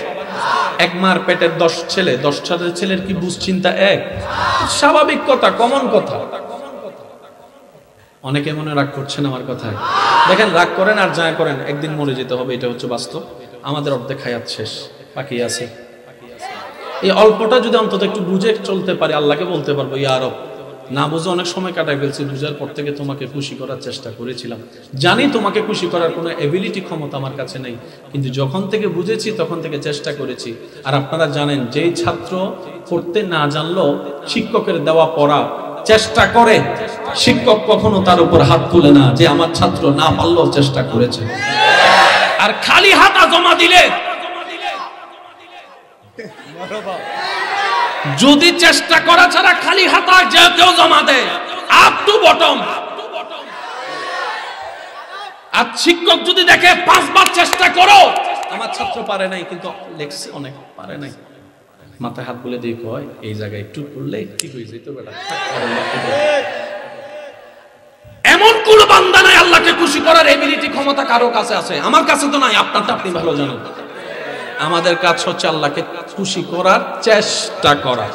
A: এক মার পেটের 10 ছেলে, 10 ছেলের কি বুঝ চিন্তা এক? স্বাভাবিক কথা, কমন কথা। অনেকে মনে রাগ করছেন আমার কথায়। দেখেন রাগ করেন আর যা করেন, একদিন মরে যেতে হবে, এটা হচ্ছে বাস্তব। আমাদের অর্ধেক হায়াত শেষ, বাকি আছে। এই অল্পটা যদি অন্তত একটু বুঝে চলতে পারি, আল্লাহকে বলতে পারবো ইয়া রব, না বুঝে অনেক সময় কাটাই ফেলছি, বুঝার পর থেকে তোমাকে খুশি করার চেষ্টা করেছিলাম, জানি তোমাকে খুশি করার কোনো এবিলিটি ক্ষমতা আমার কাছে নেই, কিন্তু যখন থেকে বুঝেছি তখন থেকে চেষ্টা করেছি। আর আপনারা জানেন, যেই ছাত্র পড়তে না জানলো শিক্ষকের দেওয়া পড়া চেষ্টা করে, শিক্ষক কখনো তার উপর হাত তুলে না যে আমার ছাত্র না পারলেও চেষ্টা করেছে। আর খালি হাত জমা দিলে, যদি চেষ্টা করা ছাড়া খালি হাতা যে কেউ জমা দেয়, আপ টু বটম। আর শিক্ষক যদি দেখে 5 বার চেষ্টা করো, আমার ছাত্র পারে নাই, কিন্তু লেখছে অনেক, পারে নাই। মাথায় হাত বলে দিয়ে কয় এই জায়গায় একটু করলে ঠিক হয়ে যেত বেটা। এমন কোন বান্দা নাই আল্লাহকে খুশি করার এবিলিটি ক্ষমতা কারো কাছে আছে, আমার কাছে তো নাই, আপনারটা আপনি ভালো জানেন। আমাদের কাজ হচ্ছে আল্লাহকে খুশি করার চেষ্টা করা।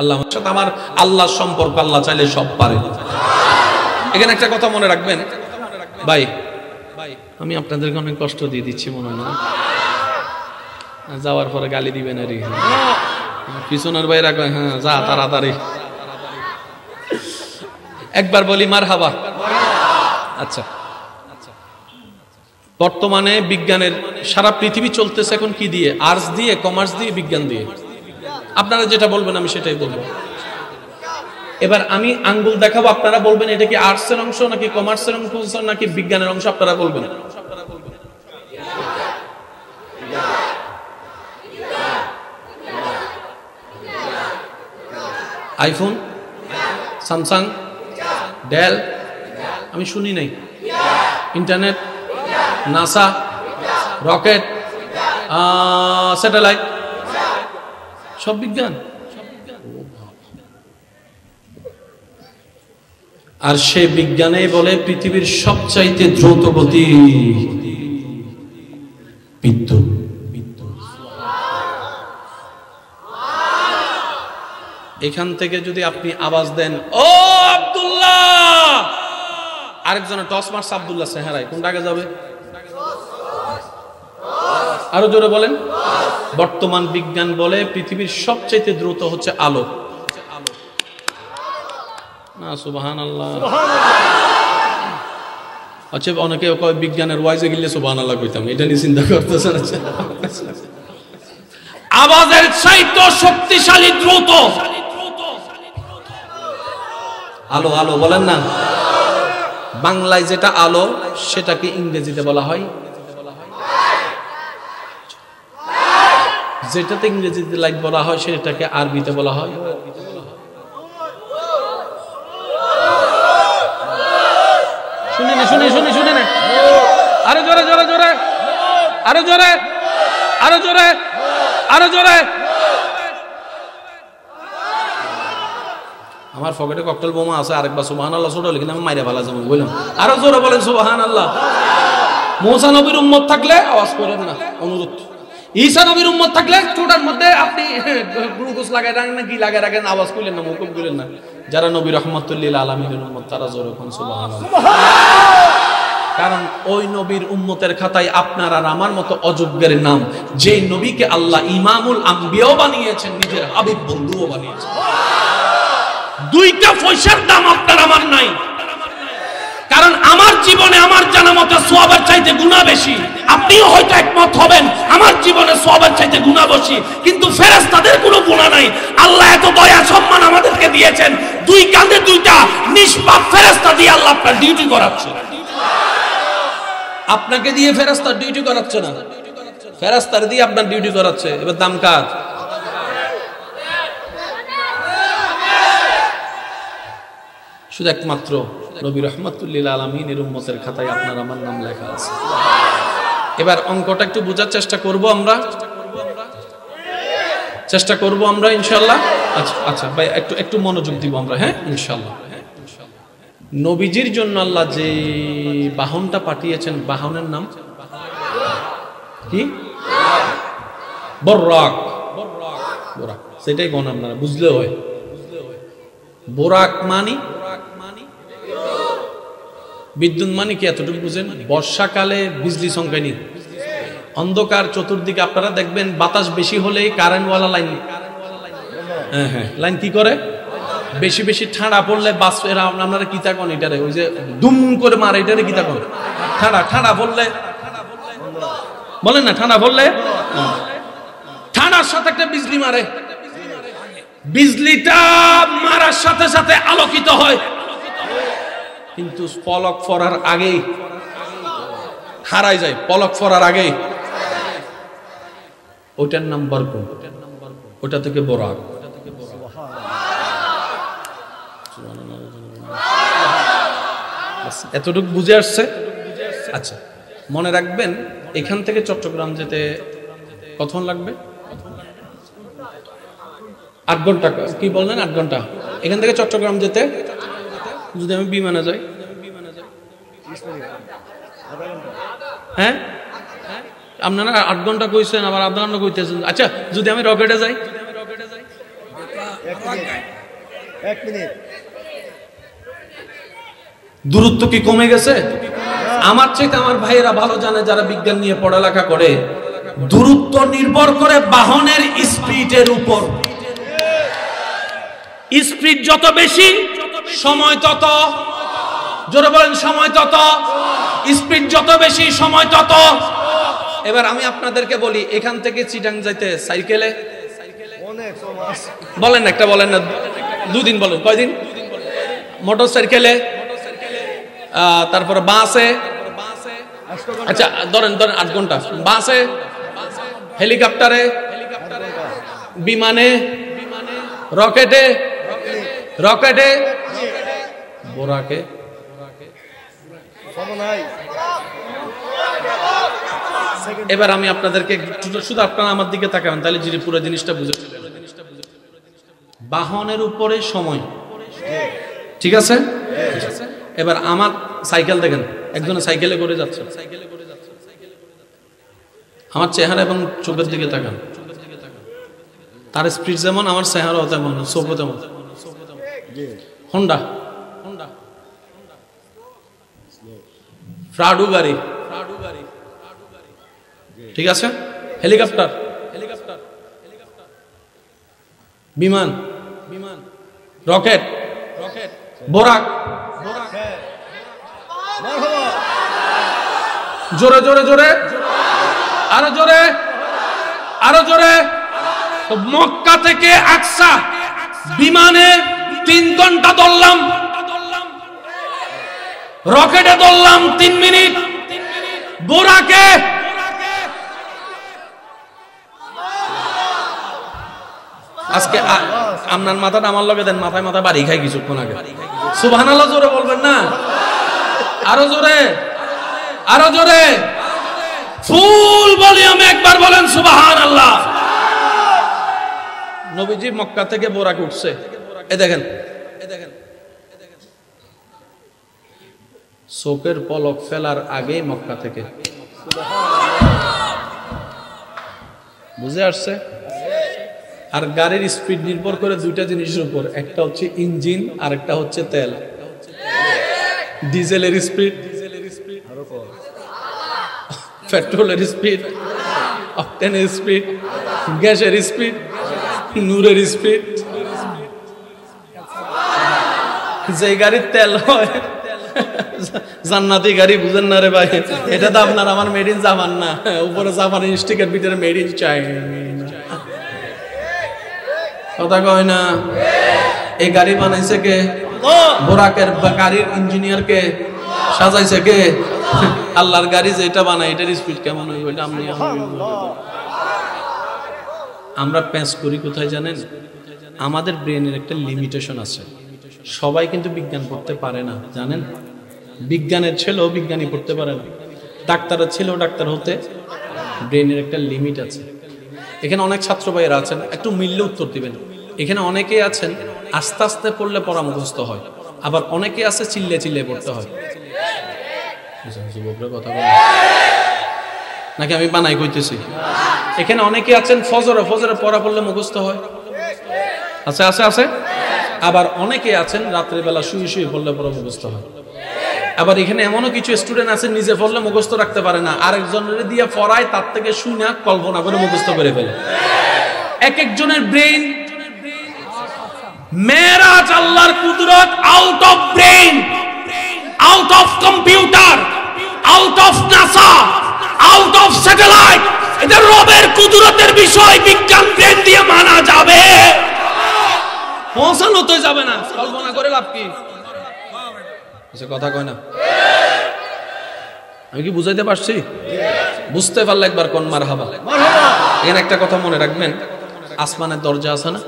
A: আল্লাহর সাথে আমার আল্লাহর সম্পর্ক, আল্লাহ চাইলে সব পারে। এখানে একটা কথা মনে রাখবেন ভাই, আমি আপনাদেরকে অনেক কষ্ট দিয়ে দিচ্ছি মনে হয় না, যাওয়ার পরে গালি দিবেন আর পিছনের ভাই রাখবেন, হ্যাঁ যা তাড়াতাড়ি। একবার বলি মারহাবা। আচ্ছা, বর্তমানে বিজ্ঞানের সারা পৃথিবী চলতেছে এখন কি দিয়ে? আর্টস দিয়ে, কমার্স দিয়ে, বিজ্ঞান দিয়ে। আপনারা যেটা বলবেন আমি সেটাই বলবো। এবার আমি আঙ্গুল দেখাবো, আপনারা বলবেন এটা কি আর্টসের অংশ নাকি কমার্সের অংশ নাকি বিজ্ঞানের অংশ, আপনারা বলবেন। আইফোন, স্যামসাং, ডেল, আমি শুনি নাই। ইন্টারনেট, নাসা, রকেট, স্যাটেলাইট, সব বিজ্ঞান। আর সে বিজ্ঞানে বলে পৃথিবীর সবচাইতে দ্রুত গতি বিদ্যুৎ। এখান থেকে যদি আপনি আওয়াজ দেন ও আব্দুল্লাহ, আরেকজনের টস মারছে আব্দুল্লাহ চেহারায়, কোনটা আগে যাবে? আরো জোরে বলেন। বর্তমান বিজ্ঞান বলে পৃথিবীর সবচাইতে দ্রুত হচ্ছে আলো। না সুবহানাল্লাহ। আচ্ছা, অনেকে কয় বিজ্ঞানের ওয়াইজে গেলে সুবহানাল্লাহ কইতাম, এটা নিয়ে চিন্তা করতেছেন। আওয়াজের চাইতে শক্তিশালী দ্রুত আলো। আলো বলেন না। বাংলায় যেটা আলো সেটাকে ইংরেজিতে বলা হয়, যেটাতে ইংরেজিতে লাইট বলা হয় সেটাকে আরবিতে বলা হয়। শুনি না, শুনি শুনি শুনি না, আরো জোরে জোরে জোরে, আরো জোরে, আরো জোরে, আরো জোরে। আমার পকেটে ককটেল বোমা আছে, আরেকবার সুবহানাল্লাহ ছোট হলে কিন্তু আমি মাইরে ফেলা যাবো বললাম। আরো জোরে বলেন সুবহানাল্লাহ। মুসা নবীর উম্মত থাকলে আওয়াজ করেন না, অনুরোধ। ঈসা নবীর উম্মত থাকলে চুটার মধ্যে আপনি গ্লুকোজ লাগাই রাখেন না, কি লাগাই রাখেন, আওয়াজ করলেন না, মুকুব করলেন না। যারা নবী রাহমাতুল লিল আলামিনের উম্মত তারা জোরে কোন সুবহানাল্লাহ। কারণ ওই নবীর উম্মতের খাতায় আপনার আর আমার মতো অযোগ্যের নাম, যেই নবীকে আল্লাহ ইমামুল আম্বিয়াও বানিয়েছেন, নিজের হাবিব বন্ধুও বানিয়েছেন। দুইটা পয়সার দাম আপনার আমার নাই। কারণ আমার জীবনে আমার জানা মতে সওয়াবের চাইতে গুনাহ বেশি। আপনিও হয়তো একমত হবেন, আমার জীবনে সওয়াবের চাইতে গুনাহ বেশি, কিন্তু ফেরেশতাদের কোনো গুনাহ নাই। আল্লাহ এত দয়া সম্মান আমাদেরকে দিয়েছেন, দুই কাঁধে দুইটা নিষ্পাপ ফেরেশতা দিয়ে আল্লাহ আপনার ডিউটি করাচ্ছে। আপনাকে দিয়ে ফেরেশতার ডিউটি করাচ্ছে না, ফেরেশতার দিয়ে আপনার ডিউটি করাচ্ছে। এবার দাম কার? শুধু একমাত্র নবী রাহমাতুল লিল আলামিনের উম্মতের খাতায় আপনার আমার নাম লেখা আছে। এবার অঙ্কটা একটু বোঝার চেষ্টা করব আমরা, ইনশাআল্লাহ। আচ্ছা আচ্ছা ভাই, একটু মনোযোগ দিব আমরা, হ্যাঁ ইনশাআল্লাহ। নবীজির জন্য আল্লাহ যে বাহনটা পাঠিয়েছেন, বাহনের নাম কি? বররাক। বরাক, সেটাই কোন আপনারা বুঝলে হয়। বোরাক মানি বিদ্যুৎ, মানে কি এতটুকু বুঝেন? বর্ষাকালে বিজলি চমকায়নি, অন্ধকার চতুর্দিকে আপনারা দেখবেন বাতাস বেশি হলেই কারেন্টওয়ালা লাইন, হ্যাঁ লাইন কি করে, বেশি বেশি ঠান্ডা পড়লে বাস, আপনারা কি থাকেন এটারে, ওই যে দুম করে মারে, এটারে কি থাকেন? ঠান্ডা পড়লে বলেন না, ঠান্ডা পড়লে ঠান্ডার সাথে একটা বিজলি মারে, বিজলিটা মারার সাথে সাথে আলোকিত হয়, কিন্তু পলক ফরার আগেই হারাই যায়, পলক ফরার আগে। ওটার নাম বরক, ওটা থেকে বোরাক। এতটুকু বুঝে আসছে? আচ্ছা, মনে রাখবেন এখান থেকে চট্টগ্রাম যেতে কতক্ষণ লাগবে? 8 ঘন্টা। কি বললেন 8 ঘন্টা? এখান থেকে চট্টগ্রাম যেতে যদি আমি বিমানে যাই, হ্যাঁ আপনারা 8 ঘন্টা কইছেন, আবার আধা ঘন্টা কইতেছেন। আচ্ছা যদি আমি রকেটে যাই,
B: 1 মিনিট।
A: দূরত্ব কি কমে গেছে? আমার চাইতে আমার ভাইয়েরা ভালো জানে যারা বিজ্ঞান নিয়ে পড়ালেখা করে, দূরত্ব নির্ভর করে বাহনের স্পিডের উপর। স্পিড যত বেশি সময় তত, জোরে বলেন সময় তত, স্পিড যত বেশি সময় তত। এবার আমি আপনাদেরকে বলি এখান থেকে চিটাং যাইতে সাইকেলে
B: অনেক সমাজ
A: বলেন, একটা বলেন না, 2 দিন বলেন, কয়দিন? মোটর সাইকেলে, তারপরে বাসে, আচ্ছা ধরেন 8 ঘন্টা, বাসে, হেলিকপ্টারে, বিমানে, রকেটে, বোরাকে, এবার আমি আপনাদেরকে শুধু আপনারা আমার দিকে তাকাবেন, তাহলে যদি পুরো জিনিসটা বুঝে। বাহনের উপরে সময়, ঠিক আছে? এবার আমার সাইকেল দেখেন, একজনে সাইকেলে করে যাচ্ছে, আমার চেহারা এবং চোখের দিকে তাকান, তার স্পিড যেমন আমার চেহারাও তেমন, চোখও তেমন। হোন্ডা, ফ্রাডু গাড়ি, ঠিক আছে? হেলিকপ্টার, বিমান, রকেট, বোরাক, জোরে জোরে জোরে, আরো জোরে, আরো জোরে। মক্কা থেকে আকসা বিমানে 3 ঘন্টা দৌড়লাম, রকেটে দৌড়লাম 3 মিনিট, বোরাকে আজকে আপনার মাথাটা আমার লগে দেন, মাথায় মাথা বাড়ি খাই কিছুক্ষণ আগে। সুবহানাল্লাহ জোরে বলবেন না, আরো জোরে, আরো জোরে, ফুল ভলিউমে একবার বলেন সুবহানাল্লাহ। নবীজি মক্কা থেকে বোরাক উঠছে, এই দেখেন, চোখের পলক ফেলার আগে মক্কা থেকে, বুঝে আসছে? আর গাড়ির স্পিড নির্ভর করে 2টা জিনিসের উপর, একটা হচ্ছে ইঞ্জিন আর একটা হচ্ছে তেল। ডিজেলের স্পিড, পেট্রোলের স্পিড, অকটেনের স্পিড, গ্যাসের স্পিড, নূরের স্পিড। যে গাড়ির তেল হয় জান্নাতি গাড়ি, বুঝেন না রে ভাই? এটা তো আপনার আমার মেড ইন জাপান না, উপরে জাপানি স্টিকার, ভিতরে মেড ইন চাইনা। কথা কয় না? এই গাড়ি বানাইছে কে? বোরাকের গাড়ির ইঞ্জিনিয়ার কে? সাজাইছে কে? আল্লাহর গাড়ি যেটা বানায় এটার স্পিড কেমন হইবে এটা আপনি আমরা প্যাঁচ করি কোথায় জানেন? আমাদের ব্রেনের একটা লিমিটেশন আছে। সবাই কিন্তু বিজ্ঞান পড়তে পারে না, জানেন? বিজ্ঞানের ছেলেও বিজ্ঞানী পড়তে পারে না, ডাক্তারের ছেলেও ডাক্তার হতে, ব্রেনের একটা লিমিট আছে। এখানে অনেক ছাত্র ভাইয়েরা আছেন, একটু মিললে উত্তর দিবেন। এখানে অনেকে আছেন আস্তে আস্তে পড়লে পড়া মুখস্থ হয়, আবার অনেকে আছে চিল্লে চিল্লে পড়তে হয়। যুবকরা কথা বলে নাকি আমি বানাই কইতেছি? এখানে অনেকে আছেন ফজরে ফজরে পড়া পড়লে মুখস্থ হয়, আছে আছে আছে। আবার অনেকে আছেন রাত্রে বেলা শুয়ে শুয়ে পড়লে পড়া মুখস্থ হয়। আবার এখানে এমনও কিছু স্টুডেন্ট আছে নিজে পড়লে মুখস্থ রাখতে পারে না, আরেকজনের দিয়ে পড়ায় তার থেকে শুনে কল্পনা করে মুখস্থ করে ফেলে। এক একজনের ব্রেইন মেরাজ, আল্লাহর কুদরত, out of brain, out of computer, out of NASA, out of satellite. এটা রবের কুদরতের বিষয়, বিজ্ঞান ব্রেন দিয়ে মানা যাবে, পৌঁছানো তো যাবে না, কল্পনা করে লাভ কি? কথা কয় না? আমি কি বুঝাইতে পারছি? বুঝতে পারলে একবার কোন মারহাবা। এখানে একটা কথা মনে রাখবেন, আসমানের দরজা আছে না?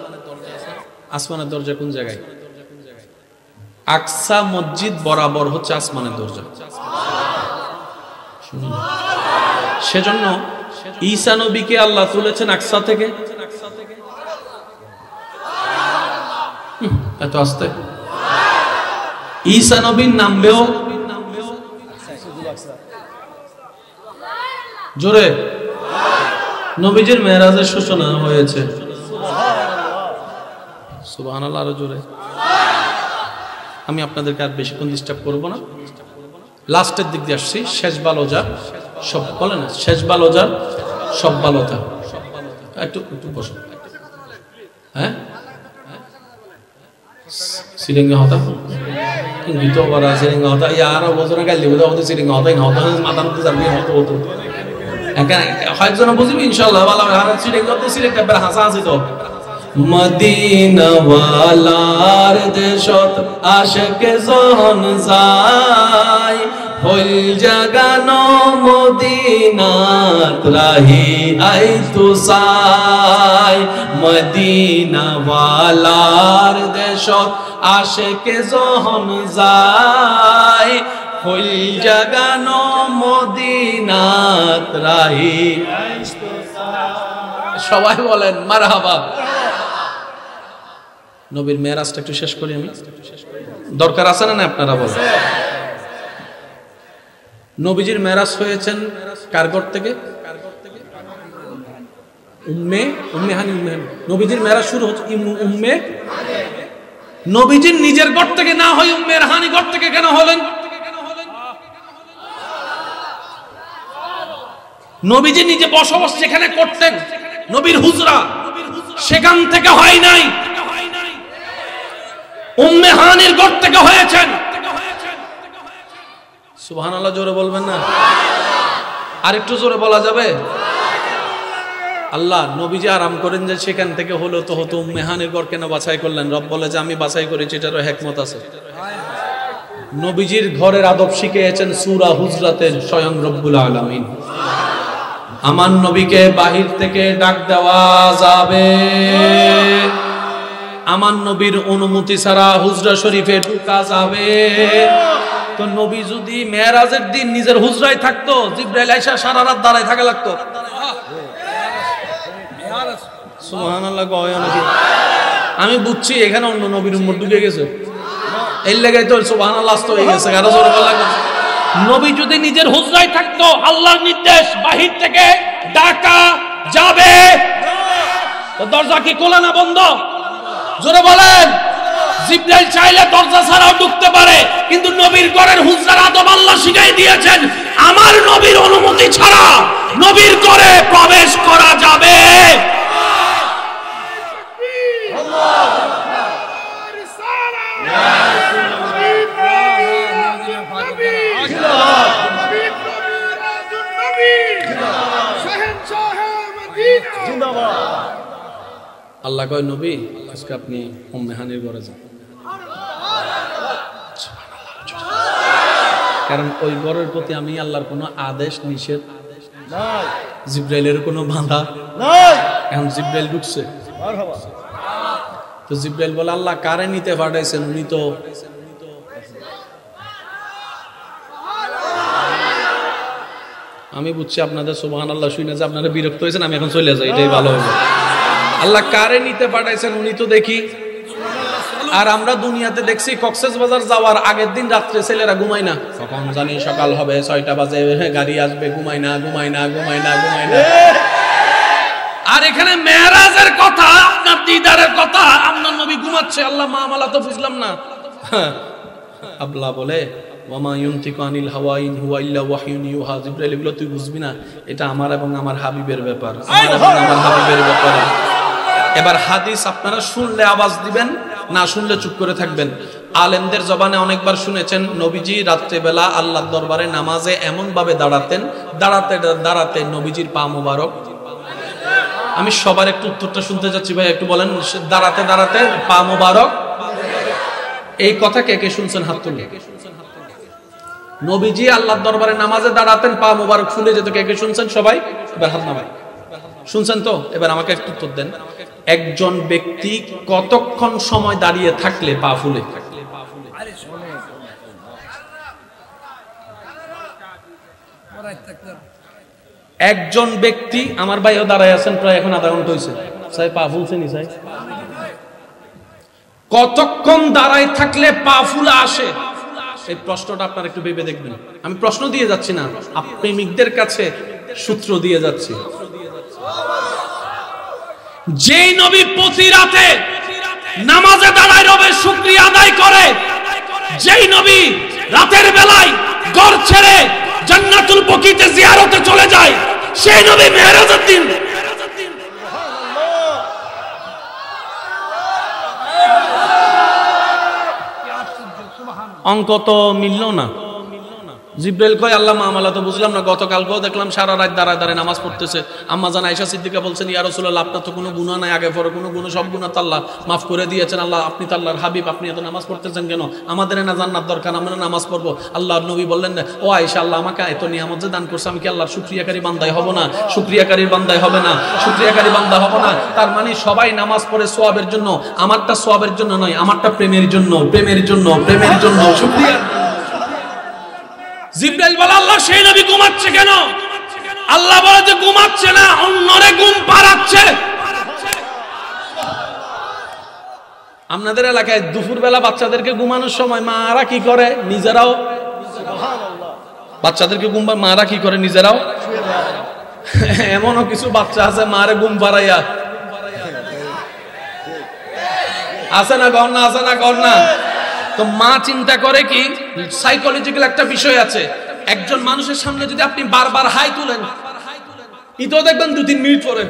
A: আসমানের দরজা কোন জায়গায়? আকসা মসজিদ বরাবর হচ্ছে আসমানের দরজা। সেজন্য ঈসা নবীকে আল্লাহ তুলেছেন আকসা থেকে। এত আস্তে ঈসা নবীর নামবেও জোরে নবীজির মেরাজের সূচনা হয়েছে। সুবহানাল্লাহ, আরো জোরে। আমি আপনাদেরকে আর বেশিক্ষণ ডিস্টার্ব করবো না, লাস্টের দিক দিয়ে আসছি। শেষ বালোজা সব বলে না, শেষ বালোজা সব বালোতা। একটু একটু বসো। হ্যাঁ সিরিঙ্গা হতা গীত করা সিরিঙ্গা হতা ইয়ার বছর গাইলি বোধ হতো সিরিঙ্গা হতা হতা মাথার মধ্যে যাবি হতো হতো কয়েকজন বুঝবি ইনশাআল্লাহ ভালো আর সিরিঙ্গা হতো সিরিঙ্গা বের হাসা হাসি তো মদিনা ওয়ালার দেশত আশিক জহন যায় হইল জাগানো মদিনাত রাহি আই তু সাই মদিনা ওয়ালার দেশত আশিক জহন যায় হইল জাগানো মদিনাত রাহি আই তু সাই। সবাই বলেন মারহাবা। নবীর মেরাজটা একটু শেষ করি আমি, দরকার আছে না আপনারা বলেন। নবীজির মেরাজ হয়েছেন কার ঘর থেকে? উম্মে হানি। নবীজির মেরাজ শুরু হচ্ছে উম্মে। নবীজির নিজের ঘর থেকে না হয় উম্মে হানি ঘর থেকে কেন হলেন? নবীজি নিজে বসবাস যেখানে করতেন নবীর হুজরা, সেখান থেকে হয় নাই, উম্মে হানির ঘর থেকে হয়েছেন। সুবহানাল্লাহ, জোরে বলবেন না? আরেকটু জোরে বলা যাবে? আল্লাহ নবীজি আরাম করেন যে সেখান থেকে হলো তো হতো, উম্মে হানির ঘর কেন বাছাই করলেন? রব বলে যে আমি বাছাই করেছি, এটারও হিকমত আছে। নবীজির ঘরের আদব শিখিয়েছেন সূরা হুজরাতের স্বয়ং রব্বুল আলামিন। আমার নবীকে বাহির থেকে ডাক দেওয়া যাবে, আমার নবীর অনুমতি ছাড়া হুজরা শরীফে ঢোকা যাবে। তো নবী যদি মেরাজের দিন নিজের হুজরায় থাকতো, জিবরাইল আয়েশা সারা রাত দাঁড়ায় থাকা লাগতো। সুবহানাল্লাহ, গয় নাকি? আমি বুঝছি এখানে অন্য নবীর উম্মত ঢুকে গেছে, এই লাগাই তো সুবহানাল্লাহ আস্ত হয়ে গেছে। কারো জোরে বলা লাগবে। নবী যদি নিজের হুজরায় থাকতো, আল্লাহর নির্দেশ বাহির থেকে ডাকা যাবে, তো দরজা কি খোলা না বন্ধ? জোরে বলেন। জিবরাইল চাইলে দরজা ছাড়াও ঢুকতে পারে, কিন্তু নবীর ঘরের হুজরার আদব আল্লাহ শিখাই দিয়েছেন, আমার নবীর অনুমতি ছাড়া নবীর ঘরে প্রবেশ করা যাবে। আল্লাহ কয় নবী আজকে আপনি উম্মে হানির ঘরে যান, কারণ ওই ঘরের প্রতি আমি আল্লাহর কোনো আদেশ নিষেধ নাই, জিবরাইলের কোনো বাধা নাই। এখন জিবরাইল ঢুকছে, তো জিবরাইল বলে আল্লাহ কারে নিতে পাঠাইছেন? উনি তো আমি বুঝছি আপনাদের সুবহানাল্লাহ শুনে যে আপনারা বিরক্ত হয়েছেন, আমি এখন চলে যাই, এটাই ভালো হবে। আল্লাহ কারে নিতে পাঠাইছেন উনি তো দেখি। আর আমরা দুনিয়াতে দেখছি কক্সবাজার যাওয়ার আগের দিন রাত্রে ছেলেরা ঘুমায় না, কখন জানি সকাল হবে 6টা বাজে গাড়ি আসবে, ঘুমায় না। আর এখানে মেরাজের কথা, আপনার দিদারের কথা, আপনার নবী ঘুমাচ্ছে, আল্লাহ মামালা তো বুঝলাম না। আল্লাহ বলে ওয়ামা ইউনতিকু আনিল হাওয়া ইন হুয়া ইল্লা ওয়াহয়ুন ইউহা। জিবরাইল এগুলো তুই বুঝবি না, এটা আমার এবং আমার হাবিবের ব্যাপার, আমার হাবিবের ব্যাপারে। এবার হাদিস আপনারা শুনলে আওয়াজ দিবেন, না শুনলে চুপ করে থাকবেন। আলেমদের জবানে অনেকবার শুনেছেন নবীজি রাত্রেবেলা আল্লাহর দরবারে নামাজে এমন ভাবে দাঁড়াতেন, দাঁড়াতে নবীজির পা মোবারক। আমি সবার একটু উত্তরটা শুনতে যাচ্ছি, ভাই একটু বলেন, দাঁড়াতে পা মোবারক। এই কথা কে কে শুনছেন? হাত তুলে। নবীজি আল্লাহর দরবারে নামাজে দাঁড়াতেন, পা মোবারক ফুলে যেত, কে কে শুনছেন? সবাই এবার হাত নামায়। শুনছেন তো? এবার আমাকে একটু উত্তর দেন, একজন ব্যক্তি কতক্ষণ সময় দাঁড়িয়ে থাকলে পা ফুলে? একজন ব্যক্তি, আমার ভাইও দাঁড়ায় আছেন প্রায় এখন আধা ঘন্টা হয়েছে, সাই পা ফুলছেনি সাই, কতক্ষণ দাঁড়ায় থাকলে পা ফুলা আসে? এই প্রশ্নটা আপনারা একটু ভেবে দেখবেন। আমি প্রশ্ন দিয়ে যাচ্ছি না, প্রেমিকদের কাছে সূত্র দিয়ে যাচ্ছি। যেই নবী প্রতি রাতে নামাজে দাঁড়ায় রবের শুকরিয়া আদায় করে, যেই নবী রাতের বেলায় ঘর ছেড়ে জান্নাতুল বকিতে জিয়ারতে চলে যায়, সেই নবী মেরাজের দিন অঙ্ক তো মিলল না। জিব্রাইল কয় আল্লাহ মামলা তো বুঝলাম না, গতকালকেও দেখলাম সারা রাত দাঁড়ায় দাঁড়ায় নামাজ পড়তেছে। আম্মা জান আয়েশা সিদ্দিকা বলছেন, ইয়া রাসূলুল্লাহ, আপনার তো কোনো গুনাহ নাই, আগে পরে কোনো গুনাহ, সব গুনাহ তো আল্লাহ মাফ করে দিয়েছেন। আল্লাহ, আপনি তো আল্লাহর হাবিব, আপনি এত নামাজ পড়তেছেন কেন? আমাদের না জান্নাত দরকার, আমরা নামাজ পড়বো। আল্লাহর নবী বললেন, ও আয়েশা, আল্লাহ আমাকে এত নিয়ামত যে দান করছে, আমি কি আল্লাহর শুকরিয়াকারী বান্দাই হব না? শুকরিয়াকারীর বান্দাই হবে না, শুকরিয়াকারী বান্দা হব না। তার মানে সবাই নামাজ পড়ে সওয়াবের জন্য, আমারটা সওয়াবের জন্য নয়, আমারটা প্রেমের জন্য, প্রেমের জন্য, প্রেমের জন্য, শুকরিয়া। জিব্রাইল বলে, আল্লাহ সেই নবী ঘুমাচ্ছে কেন? আল্লাহ বলে যে ঘুমাচ্ছে না, অন্যরে ঘুম পাড়াচ্ছে। আপনাদের এলাকায় দুপুর বেলা বাচ্চাদেরকে ঘুমানোর সময় মারা কি করে? নিজেরাও বাচ্চাদেরকে ঘুম, মারা কি করে? নিজেরাও। এমনও কিছু বাচ্চা আছে মারে ঘুম পাড়াইয়া, আছে না গণ না, আছে না গণ না? তো মা চিন্তা করে কি, সাইকোলজিক্যাল একটা বিষয় আছে, একজন মানুষের সামনে যদি আপনি বারবার হাই তুলেন, ইতো দেখবেন 2-3 মিনিট পরে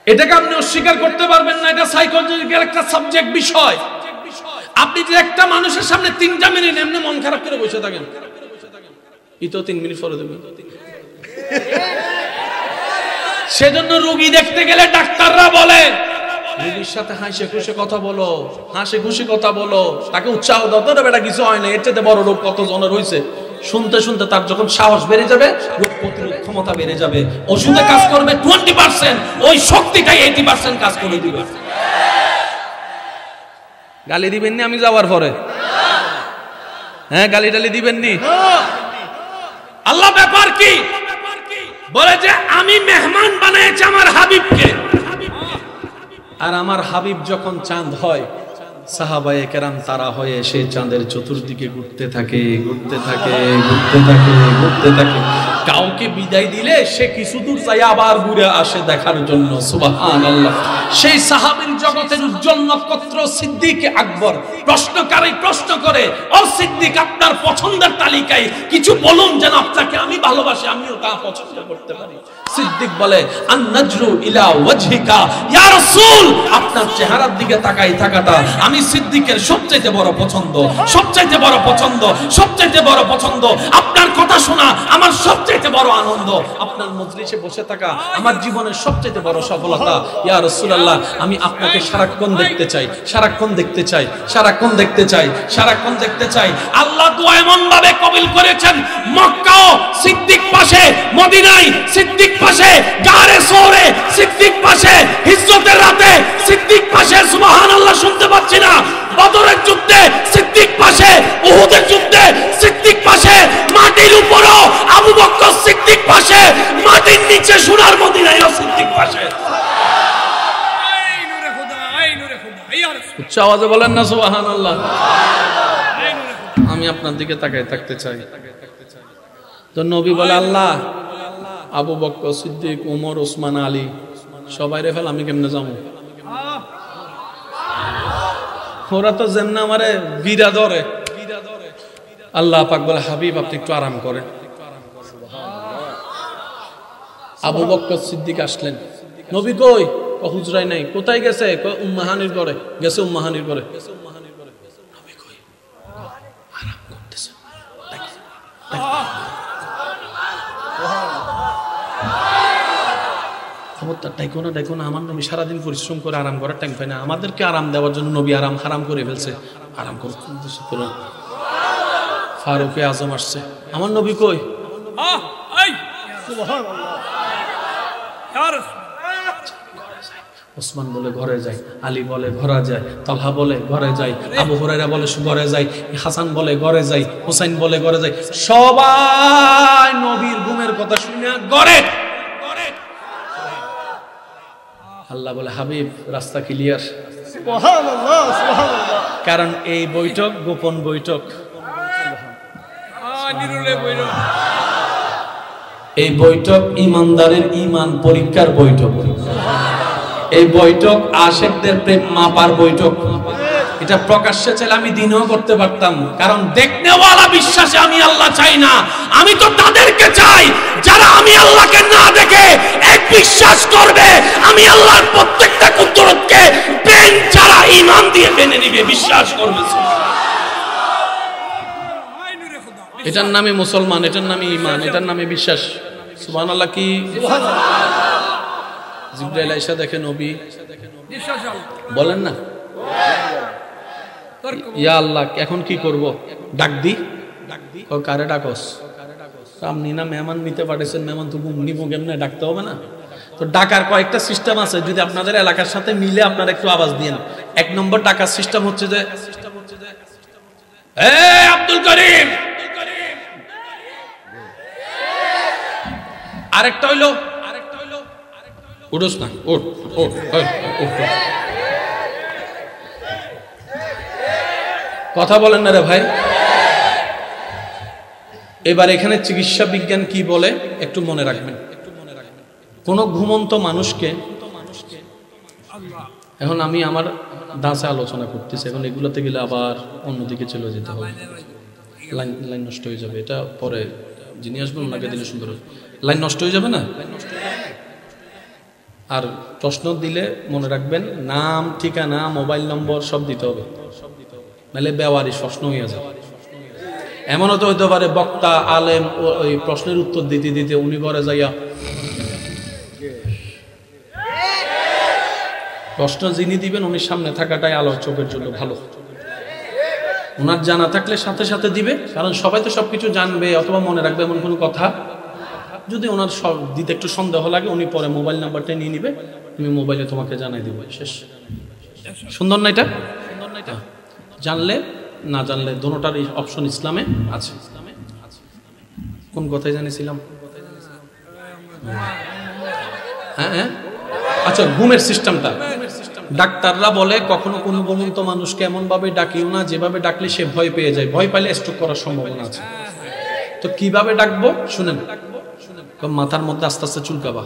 A: এটাকে আপনি অস্বীকার করতে পারবেন না, এটা সাইকোলজিক্যাল একটা সাবজেক্ট বিষয়। আপনি যদি একটা মানুষের সামনে 3টা মিনিট এমনি মন খারাপ করে বসে থাকেন, ইতো 3 মিনিট পরে দেবেন। সেজন্য রোগী দেখতে গেলে ডাক্তাররা বলে, রোগীর সাথে হাসি খুশি কথা বলো, হাসি খুশি কথা বলো, তাকে উৎসাহ দাও। তো বেটা কিছু হয় না, এর চেয়ে বড় রোগ কত জনের হয়েছে। শুনতে শুনতে তার যখন সাহস বেড়ে যাবে, রোগ প্রতিরোধ ক্ষমতা বেড়ে যাবে। ওষুধে কাজ করবে 20%, ওই শক্তিটাই 80% কাজ করে দিবে। গালি দিবেন নি আমি যাওয়ার পরে? হ্যাঁ, গালি টালি দিবেন নি? আল্লাহ ব্যাপার কি বলে যে আমি মেহমান বানিয়েছি আমার হাবিবকে, আর আমার হাবিব যখন চাঁদ হয়, সাহাবায়ে কেরাম তারা হয়ে সেই চাঁদের চতুর্দিকে ঘুরতে থাকে, ঘুরতে থাকে, ঘুরতে থাকে, ঘুরতে থাকে। কাউকে বিদায় দিলে সে কিছু দূর যায় আবার ঘুরে আসে দেখার জন্য। সুবহানাল্লাহ। সেই সাহাবীর জগতের উজ্জ্বল নক্ষত্র সিদ্দিক আকবর প্রশ্নকারী প্রশ্ন করে, ও সিদ্দিক, আপনার পছন্দের তালিকায় কিছু বলুন যেন আপনাকে আমি ভালোবাসি, আমিও তা পছন্দ করতে পারি। সিদ্দিক বলে, আন-নাজরু ইলা ওয়াজহিকা ইয়া রাসূল, আপনার চেহারার দিকে তাকাই থাকাটা আমি সিদ্দিকের সবচেয়ে বড় পছন্দ, সবচেয়ে বড় পছন্দ, সবচেয়ে বড় পছন্দ। আপনার কথা শোনা আমার সবচেয়ে বড় আনন্দ, আপনার মজলিসে বসে থাকা আমার জীবনের সবচেয়ে বড় সফলতা। ইয়া রাসূলুল্লাহ, আমি আপনাকে সারাক্ষণ দেখতে চাই, সারাক্ষণ দেখতে চাই, সারাক্ষণ দেখতে চাই, সারাক্ষণ দেখতে চাই। আল্লাহ দোয়া এমন ভাবে কবুল করেছেন, মক্কাও সিদ্দিক পাশে, মদিনায় সিদ্দিক পাশে, গারে সওরে সিদ্দিক পাশে, হিজরতের রাতে সিদ্দিক পাশে। সুবহানাল্লাহ, শুনতে পাচ্ছি না? বদরের যুদ্ধে সিদ্দিক পাশে, উহুদের যুদ্ধে সিদ্দিক পাশে, মাটির উপরও আবু বকর সিদ্দিক পাশে, মাটির নিচে সোনার মদিনায়ও সিদ্দিক পাশে। উচ্চ আওয়াজে বলেন না সুবহানাল্লাহ। আমি আপনার দিকে তাকায় থাকতে চাই। তো নবী বলে, আল্লাহ, আবু বকর সিদ্দিক, ওমর, ওসমান, আলী সবাই রে ফেল, আমি কেমনে যাবো? ওরা তো যেমন আমারে গিরা ধরে। আল্লাহ পাক বলে, হাবিব, আপনি একটু আরাম করেন। আবু বকর সিদ্দিক আসলেন, নবী কই? হুজরাই নাই। কোথায় গেছে? উম্মাহানির ঘরে গেছে, উম্মাহানির ঘরে। নবী কই? আরাম করতেছে। খবরদার ডাইকো না, ডাইকো না। আমার নবী সারাদিন পরিশ্রম করে আরাম করার টাইম পায় না। আমাদেরকে আরাম দেওয়ার জন্য নবী আরাম হারাম করে ফেলছে। আরাম করতে ফারুকে আজম আসছে, আমার নবী কই? ওসমান বলে ঘরে যায়, আলী বলে ঘরে যায়, তালহা বলে ঘরে যায়, আবু হুরায়রা বলে ঘরে যায়, হাসান বলে ঘরে যায়, হুসাইন বলে ঘরে যায়, সবাই নবীর ঘুমের কথা শুনে ঘরে। আল্লাহ বলে হাবিব রাস্তা ক্লিয়ার।
B: সুবহানাল্লাহ, সুবহানাল্লাহ।
A: কারণ এই বৈঠক গোপন বৈঠক। এই বৈঠক ইমানদারের ইমান পরীক্ষার বৈঠক। এই বৈঠক আশেকদের প্রেম মাপার বৈঠক। এটা প্রকাশ্যে চাইলে আমি দিনও করতে পারতাম, কারণ দেখনেওয়ালা বিশ্বাসে আমি আল্লাহ চাই না, আমি তো তাদেরকে চাই যারা আমি আল্লাহকে না দেখে এক বিশ্বাস করবে আমি আল্লাহর প্রত্যেকটা কুদরতকে প্রেম ছাড়া ঈমান দিয়ে মেনে নিবে, বিশ্বাস করবে। এটার নামে মুসলমান, এটার নামে ঈমান, এটার নামে বিশ্বাস। সুবহানাল্লাহ কি? জিবরাইল আয়েশা দেখে নবী, বলেন না ইয়া আল্লাহ এখন কি করব? ডাক দি। কারে ডাকস? আপনি না মেহমান নিতে পাঠাইছেন, মেহমান তো নিব কেমনে? ডাকতে হবে না? তো ডাকার কয়েকটা সিস্টেম আছে, যদি আপনাদের এলাকার সাথে মিলে আপনারা একটু আওয়াজ দিন। এক নম্বর ডাকার সিস্টেম হচ্ছে যে আব্দুল করিম। আরেকটা হইলো উঠোস না, ওঠ ওঠ ওঠ। কথা বলেন না রে ভাই। এবার এখানে চিকিৎসা বিজ্ঞান কি বলে একটু মনে রাখবেন। কোন ঘুমন্ত মানুষকে, এখন আমি আমার দাঁচে আলোচনা করতেছি, এখন এগুলোতে গেলে আবার অন্যদিকে চলে যেতে হবে, লাইন নষ্ট হয়ে যাবে। এটা পরে যিনি আসবেন ওনাকে দিলে সুন্দর হবে। লাইন নষ্ট হয়ে যাবে না? আর প্রশ্ন দিলে মনে রাখবেন নাম, ঠিকানা, মোবাইল নম্বর সব দিতে হবে, নাহলে বেওয়ারি প্রশ্ন হয়ে যাবে। এমনও তো হইতে পারে বক্তা আলেম ওই প্রশ্নের উত্তর দিতে দিতে উনি ঘরে যাইয়া প্রশ্ন যিনি দিবেন উনি সামনে থাকাটাই আলোচকের জন্য ভালো। ওনার জানা থাকলে সাথে সাথে দিবে, কারণ সবাই তো সবকিছু জানবে অথবা মনে রাখবে এমন কোনো কথা। যদি ওনার সব দিতে একটু সন্দেহ লাগে উনি পরে মোবাইল নাম্বারটা নিয়ে নিবে, তুমি মোবাইলে তোমাকে জানাই দিব, শেষ। সুন্দর না এটা? জানলে না জানলে দোনোটার অপশন ইসলামে আছে। কোন কথাই জানিছিলাম? হ্যাঁ, আচ্ছা, ঘুমের সিস্টেমটা। ডাক্তাররা বলে কখনো কোনো ঘুমন্ত মানুষকে এমন ভাবে ডাকিও না যেভাবে ডাকলে সে ভয় পেয়ে যায়, ভয় পাইলে স্ট্রোক করার সম্ভাবনা আছে। তো কিভাবে ডাকবো শুনেন। মাথার মধ্যে আস্তে আস্তে চুলকাবা,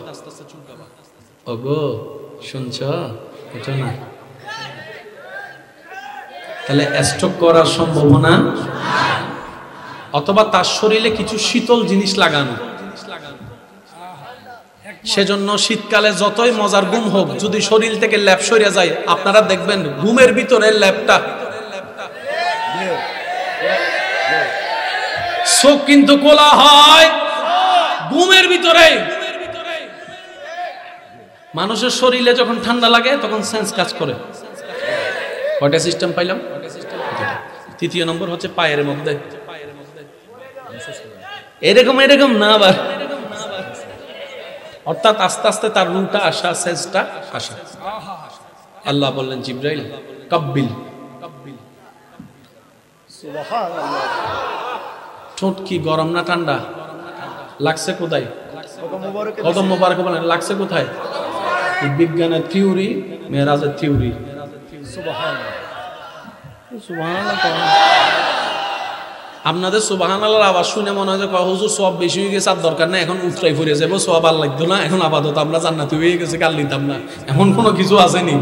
A: ওগো শুনছ এটা না, তাহলে স্ট্রোক করার সম্ভাবনা। অথবা তার শরীরে কিছু শীতল জিনিস লাগানো, সেজন্য শীতকালে যতই মজার ঘুম হোক যদি শরীর থেকে ল্যাপ সরিয়ে যায়, আপনারা দেখবেন ঘুমের ভিতরে ল্যাপটা চোখ কিন্তু খোলা হয় ঘুমের ভিতরে। মানুষের শরীরে যখন ঠান্ডা লাগে তখন সেন্স কাজ করে। কয়টা সিস্টেম পাইলাম? তৃতীয় নম্বর হচ্ছে পায়ের মধ্যে, এরকম এরকম না আবার, অর্থাৎ আস্তে আস্তে তার রুটা আসা, সেন্সটা আসা। আল্লাহ বললেন জিবরাইল কাব্বিল।
B: সুবহানাল্লাহ।
A: ঠোঁট কি গরম না ঠান্ডা? লাগছে কোথায়? কদম মোবারক বলেন লাগছে কোথায়? বিজ্ঞানের থিওরি, মেরাজের থিওরি। আপনাদের সুবহানাল্লাহর আওয়াজ শুনে মনে হয় যে হুজুর সব বেশি হয়ে গেছে, আর দরকার না, এখন উতরাই ফুরে যাবো, সব আর লাগতো না, এখন আপাতত আমরা জান্নাতি হয়ে গেছে, কাল নিতাম না, এমন কোনো কিছু আসেনি।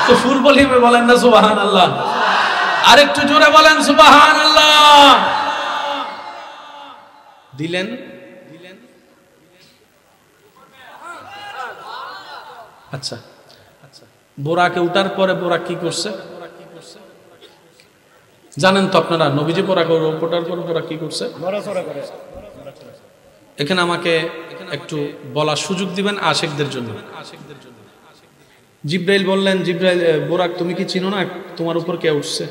A: তো ফুল বলিবে বলেন না সুবহানাল্লাহ? আরেকটু জোরে বলেন সুবহানাল্লাহ। দিলেন আচ্ছা, বোরাকে উঠার পরে বোরাক কি করছে জানেন তো আপনারা? নবীজি বোরাকে ওঠার পরে বোরাক কি করছে? এখানে আমাকে একটু বলার সুযোগ দিবেন আশেকদের জন্য। জিবরাইল বললেন, জিবরাইল বোরাক তুমি কি চিনো না তোমার উপর কে উঠছে?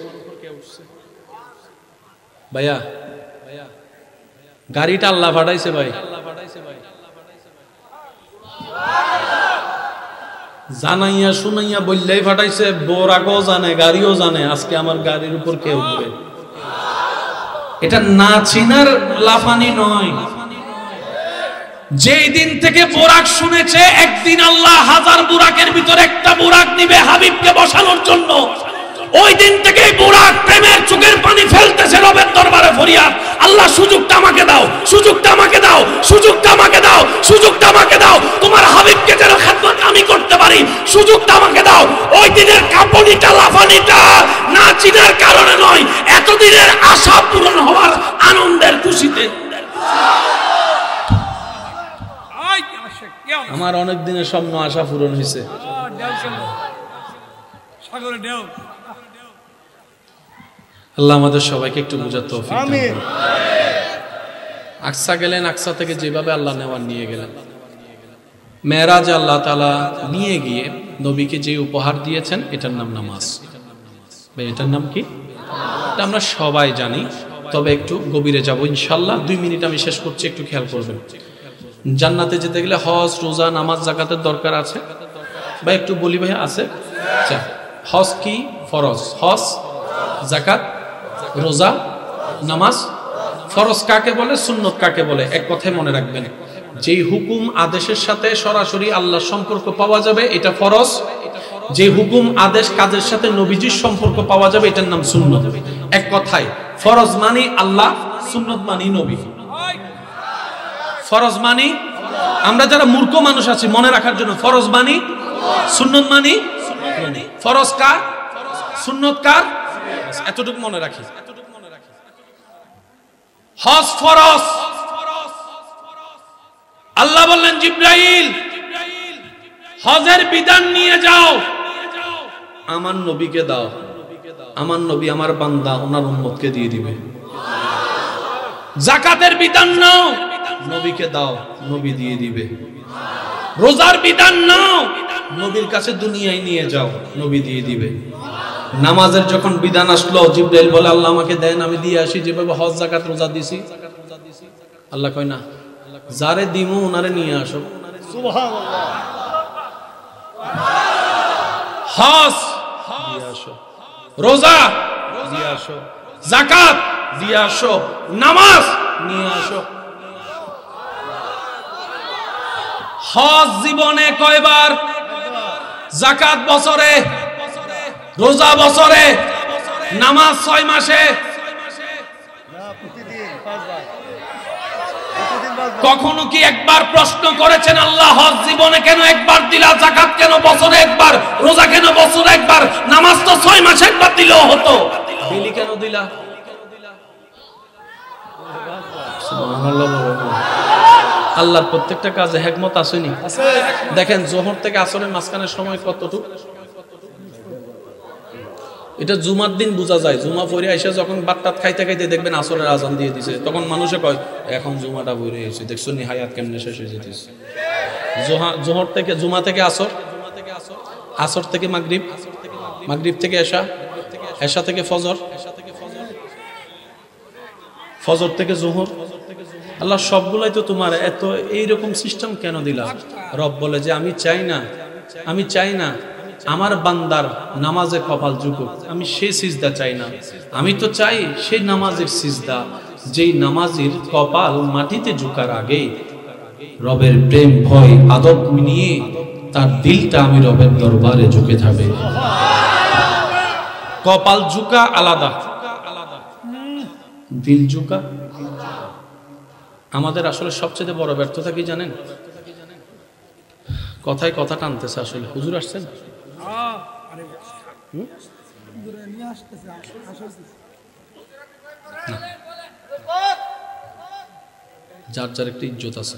A: ভাইয়া গাড়িটা আল্লাহ পাঠাইছে ভাই, জানাইয়া শুনাইয়া বললেই ফাটাইছে, বোরাকও জানে, গাড়িও জানে, আজকে আমার গাড়ির উপর কে উঠবে। এটা না চিনার লাফানি নয়। যেই দিন থেকে বোরাক শুনেছে, একদিন আল্লাহ হাজার বুরাকের ভিতর একটা বুরাক নিবে হাবিবকে বসানোর জন্য। ওই দিন থেকে বুরাক প্রেমের চোখের পানি ফেলতেছে রবের দরবারে ফরিয়াদ, আল্লাহ সুযোগটা আমাকে দাও, সুযোগটা আমাকে দাও, সুযোগটা আমাকে দাও, সুযোগটা আমাকে দাও, তোমার হাবিবকে যেন খেদমত আমি করতে পারি, সুযোগটা আমাকে দাও। ওই দিনের কাঁপুনিটা লাফানিটা না চিনার কারণে নয়, এতদিনের আশা পূরণ হওয়ার আনন্দের খুশিতে। আমার অনেক দিনের স্বপ্ন আশা পূরণ হয়েছে। আল্লাহ আমাদের সবাইকে একটু বুঝার তৌফিক দান করুন। আকসা গেলেন, আকসা থেকে যেভাবে আল্লাহ নেওয়ার নিয়ে গেলেন, মেরাজে আল্লাহ তাআলা নিয়ে গিয়ে নবীকে যে উপহার দিয়েছেন, এটার নাম নামাজ। এটার নাম কি? এটা আমরা সবাই জানি, তবে একটু গভীরে যাব ইনশাআল্লাহ। 2 মিনিট আমি শেষ করছি, একটু খেয়াল করবেন। জান্নাতে যেতে গেলে হজ, রোজা, নামাজ, যাকাতের দরকার আছে ভাই? একটু বলি ভাই, আছে? আচ্ছা, হজ কি? ফরজ। হজ, যাকাত, রোজা, নামাজ। ফরজ কাকে বলে, সুন্নত কাকে বলে? এক কথায় মনে রাখবেন, যেই হুকুম আদেশের সাথে সরাসরি আল্লাহর সম্পর্ক পাওয়া যাবে এটা ফরজ, যে হুকুম আদেশ কাজের সাথে নবীজির সম্পর্ক পাওয়া যাবে এটার নাম সুন্নত। এক কথায় ফরজ মানি আল্লাহ, সুন্নত মানি নবী। ফরজ মানি আমরা যারা মূর্খ মানুষ আছি মনে রাখার জন্য, ফরজ মানি, সুন্নত মানি। ফরজ কার, সুন্নত কার, এতটুকু মনে রাখি। হজ ফরজ। আল্লাহ বললেন জিবরাইল হজের বিধান নিয়ে যাও, আমার নবীকে দাও, আমার নবী আমার বান্দা ওনার উম্মতকে দিয়ে দিবে। যাকাতের বিধান নাও, নবীকে দাও, নবী দিয়ে দিবে। রোজার বিধান নাও, নবীর কাছে দুনিয়ায় নিয়ে যাও, নবী দিয়ে দিবে। নামাজের যখন বিধান আসলো, জিবরাইল বলে আল্লাহ আমাকে দেন, আমি দিয়ে আসি, যেভাবে হজ, যাকাত, রোজা দিছি। আল্লাহ কয় না, যারে দিমু ওনারে নিয়ে আসো।
B: সুবহানাল্লাহ।
A: হজ দিয়ে আসো, রোজা দিয়ে আসো, যাকাত দিয়ে আসো, নামাজ নিয়ে আসো। হজ জীবনে কয়বার, যাকাত বছরে, রোজা বছরে, নামাজ 6 মাসে। কখনো কি একবার প্রশ্ন করেছেন আল্লাহ হজ জীবনে কেন একবার দিলা, যাকাত কেন বছরে একবার, রোজা কেন বছরে একবার, নামাজ তো 6 মাসে একবার দিলেও হতো, দিলি কেন দিলা? সুবহানাল্লাহ। আল্লাহর প্রত্যেকটা কাজে হিকমত আসেনি? দেখেন যোহর থেকে আসরের মাঝখানের সময় কতটুকু, এটা জুমার দিন বোঝা যায়। জুমা পড়ে এসে যখন বাট্টাত খাইতে খাইতে দেখবেন আসরের আজান দিয়ে দিছে, তখন মানুষে কয় এখন জুমাটা পড়ে এসে দেখছো নি হায়াত কেমনে শেষ হয়ে যেতেছে। জোহর থেকে, জুমা থেকে আসর, আসর থেকে মাগরিব, মাগরিব থেকে এশা, এশা থেকে ফজর, ফজর থেকে জোহর। আল্লাহ সবগুলাই তো তোমার, এত এইরকম সিস্টেম কেন দিলা? রব বলে যে আমি চাই না, আমি চাই না আমার বান্দার নামাজে কপাল ঝুকুক, আমি সেই সিজদা চাই না। আমি তো চাই সেই নামাজের সিজদা যেই নামাজের কপাল মাটিতে ঝুকার আগে রবের প্রেম, ভয়, আদব নিয়ে তার দিলটা আমি রবের দরবারে ঝুঁকে যাবে। কপাল ঝুঁকা আলাদা, দিল ঝুঁকা। আমাদের আসলে সবচেয়ে বড় ব্যর্থতা কি জানেন? কথায় কথা টানতেছে। আসলে হুজুর আসছেন, যার যার একটা ইজ্জত আছে।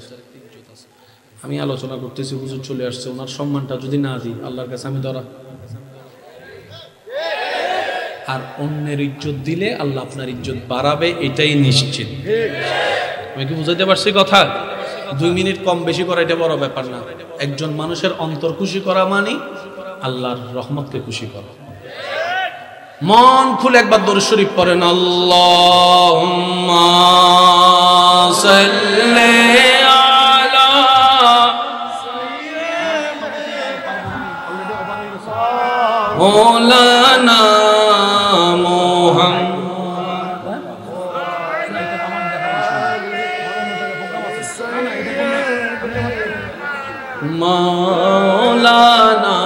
A: আমি আলোচনা করতেছি, হুজুর চলে আসছে, ওনার সম্মানটা যদি না দিই আল্লাহর কাছে আমি ধরা। আর অন্যের ইজ্জত দিলে আল্লাহ আপনার ইজ্জত বাড়াবে, এটাই নিশ্চিত। আমি কি বুঝাইতে পারছি কথা? 2 মিনিট কম বেশি করা এটা বড় ব্যাপার না। একজন মানুষের অন্তর খুশি করা মানে আল্লাহর রহমতকে খুশি করা। মন খুলে একবার দরুদ শরীফ পড়েন, আল্লাহুম্মা সাল্লি আলা। মাওলানা মুহাম্মদ মাওলানা।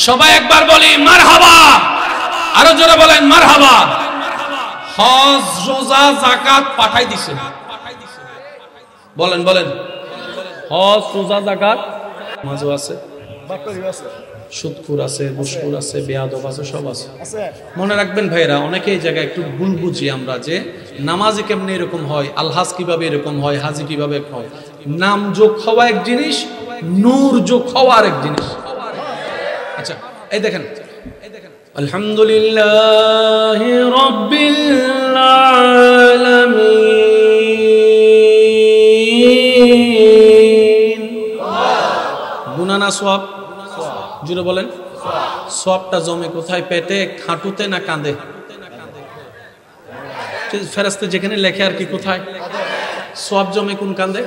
A: সবাই একবার বলি মারহাবা, আরো জোরে বলেন মারহাবা। হজ রোজা যাকাত পাঠাই দিছে, বলেন বলেন। হজ রোজা যাকাত নামাজও আছে, সুদখোর আছে, ঘুষখোর আছে, বেয়াদব আছে, সব আছে। মনে রাখবেন ভাইরা, অনেকে এই জায়গায় একটু ভুল বুঝি আমরা যে নামাজি কেমনে এরকম হয়, আলহাজ কিভাবে এরকম হয়, হাজি কিভাবে হয়। নাম যোগ হওয়া এক জিনিস, নূর যোগ হওয়া আরেক জিনিস। আচ্ছা এই দেখেন, আলহামদুলিল্লাহ রাব্বিল আলামিন। গুনাহ না সওয়াব? জুড়ে বলেন। সওয়াবটা জমে কোথায়? পেটে, খাঁটুতে না কাঁধে? ফেরেশতা যেখানে লেখে আর কি, কোথায় সওয়াব জমে? কোন কাঁধে?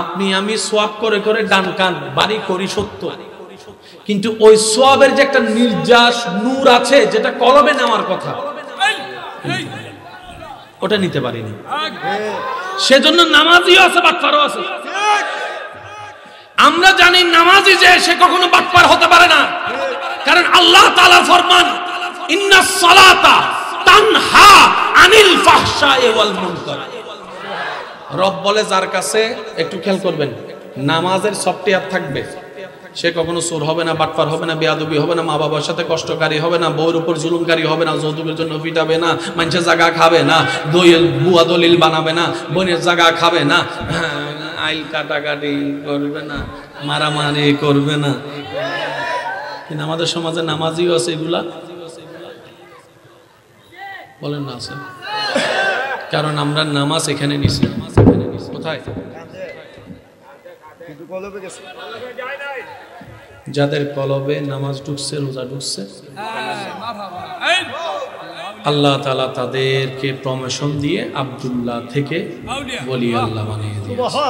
A: আপনি আমি সওয়াব করে করে ডান কাঁধ বাড়ি করি সত্য, কিন্তু ওই সওয়াবের যে একটা নির্যাস নূর আছে যেটা কলবে নেওয়ার কথা, ওটা নিতে পারিনি। সেজন্য নামাজিও আছে, বাটপারও আছে। আমরা জানি নামাজি যে সে কখনো বাটপার হতে পারে না, কারণ আল্লাহ তাআলা ফরমান ইন্নাস সালাতা তানহা আনিল ফাহশাই ওয়াল মুনকার। রব বলে যার কাছে, একটু খেয়াল করবেন, নামাজের সফটওয়্যার থাকবে, সে কখনো চোর হবে না, বাটপার হবে না, বেয়াদবি হবে না, মা বাবার সাথে কষ্টকারী হবে না, বউর উপর জুলুমকারী হবে না, যৌতুকের জন্য পিটাবে না, মানুষের জায়গা খাবে না, ভুয়া দলিল বানাবে না, বোনের জায়গা খাবে না, আইল কাটাকাটি করবে না, মারামারি করবে না। কিন্তু আমাদের সমাজে নামাজিও আছে এগুলা, বলেন না আছে? কারণ আমরা নামাজ এখানে নিছি, কোথায়? যাদের কলবে নামাজ ঢুকছে, রোজা ঢুকছে, আল্লাহ তাআলা তাদেরকে প্রমোশন দিয়ে আব্দুল্লাহ থেকে ওলি আল্লাহ বানিয়ে দিয়েছে।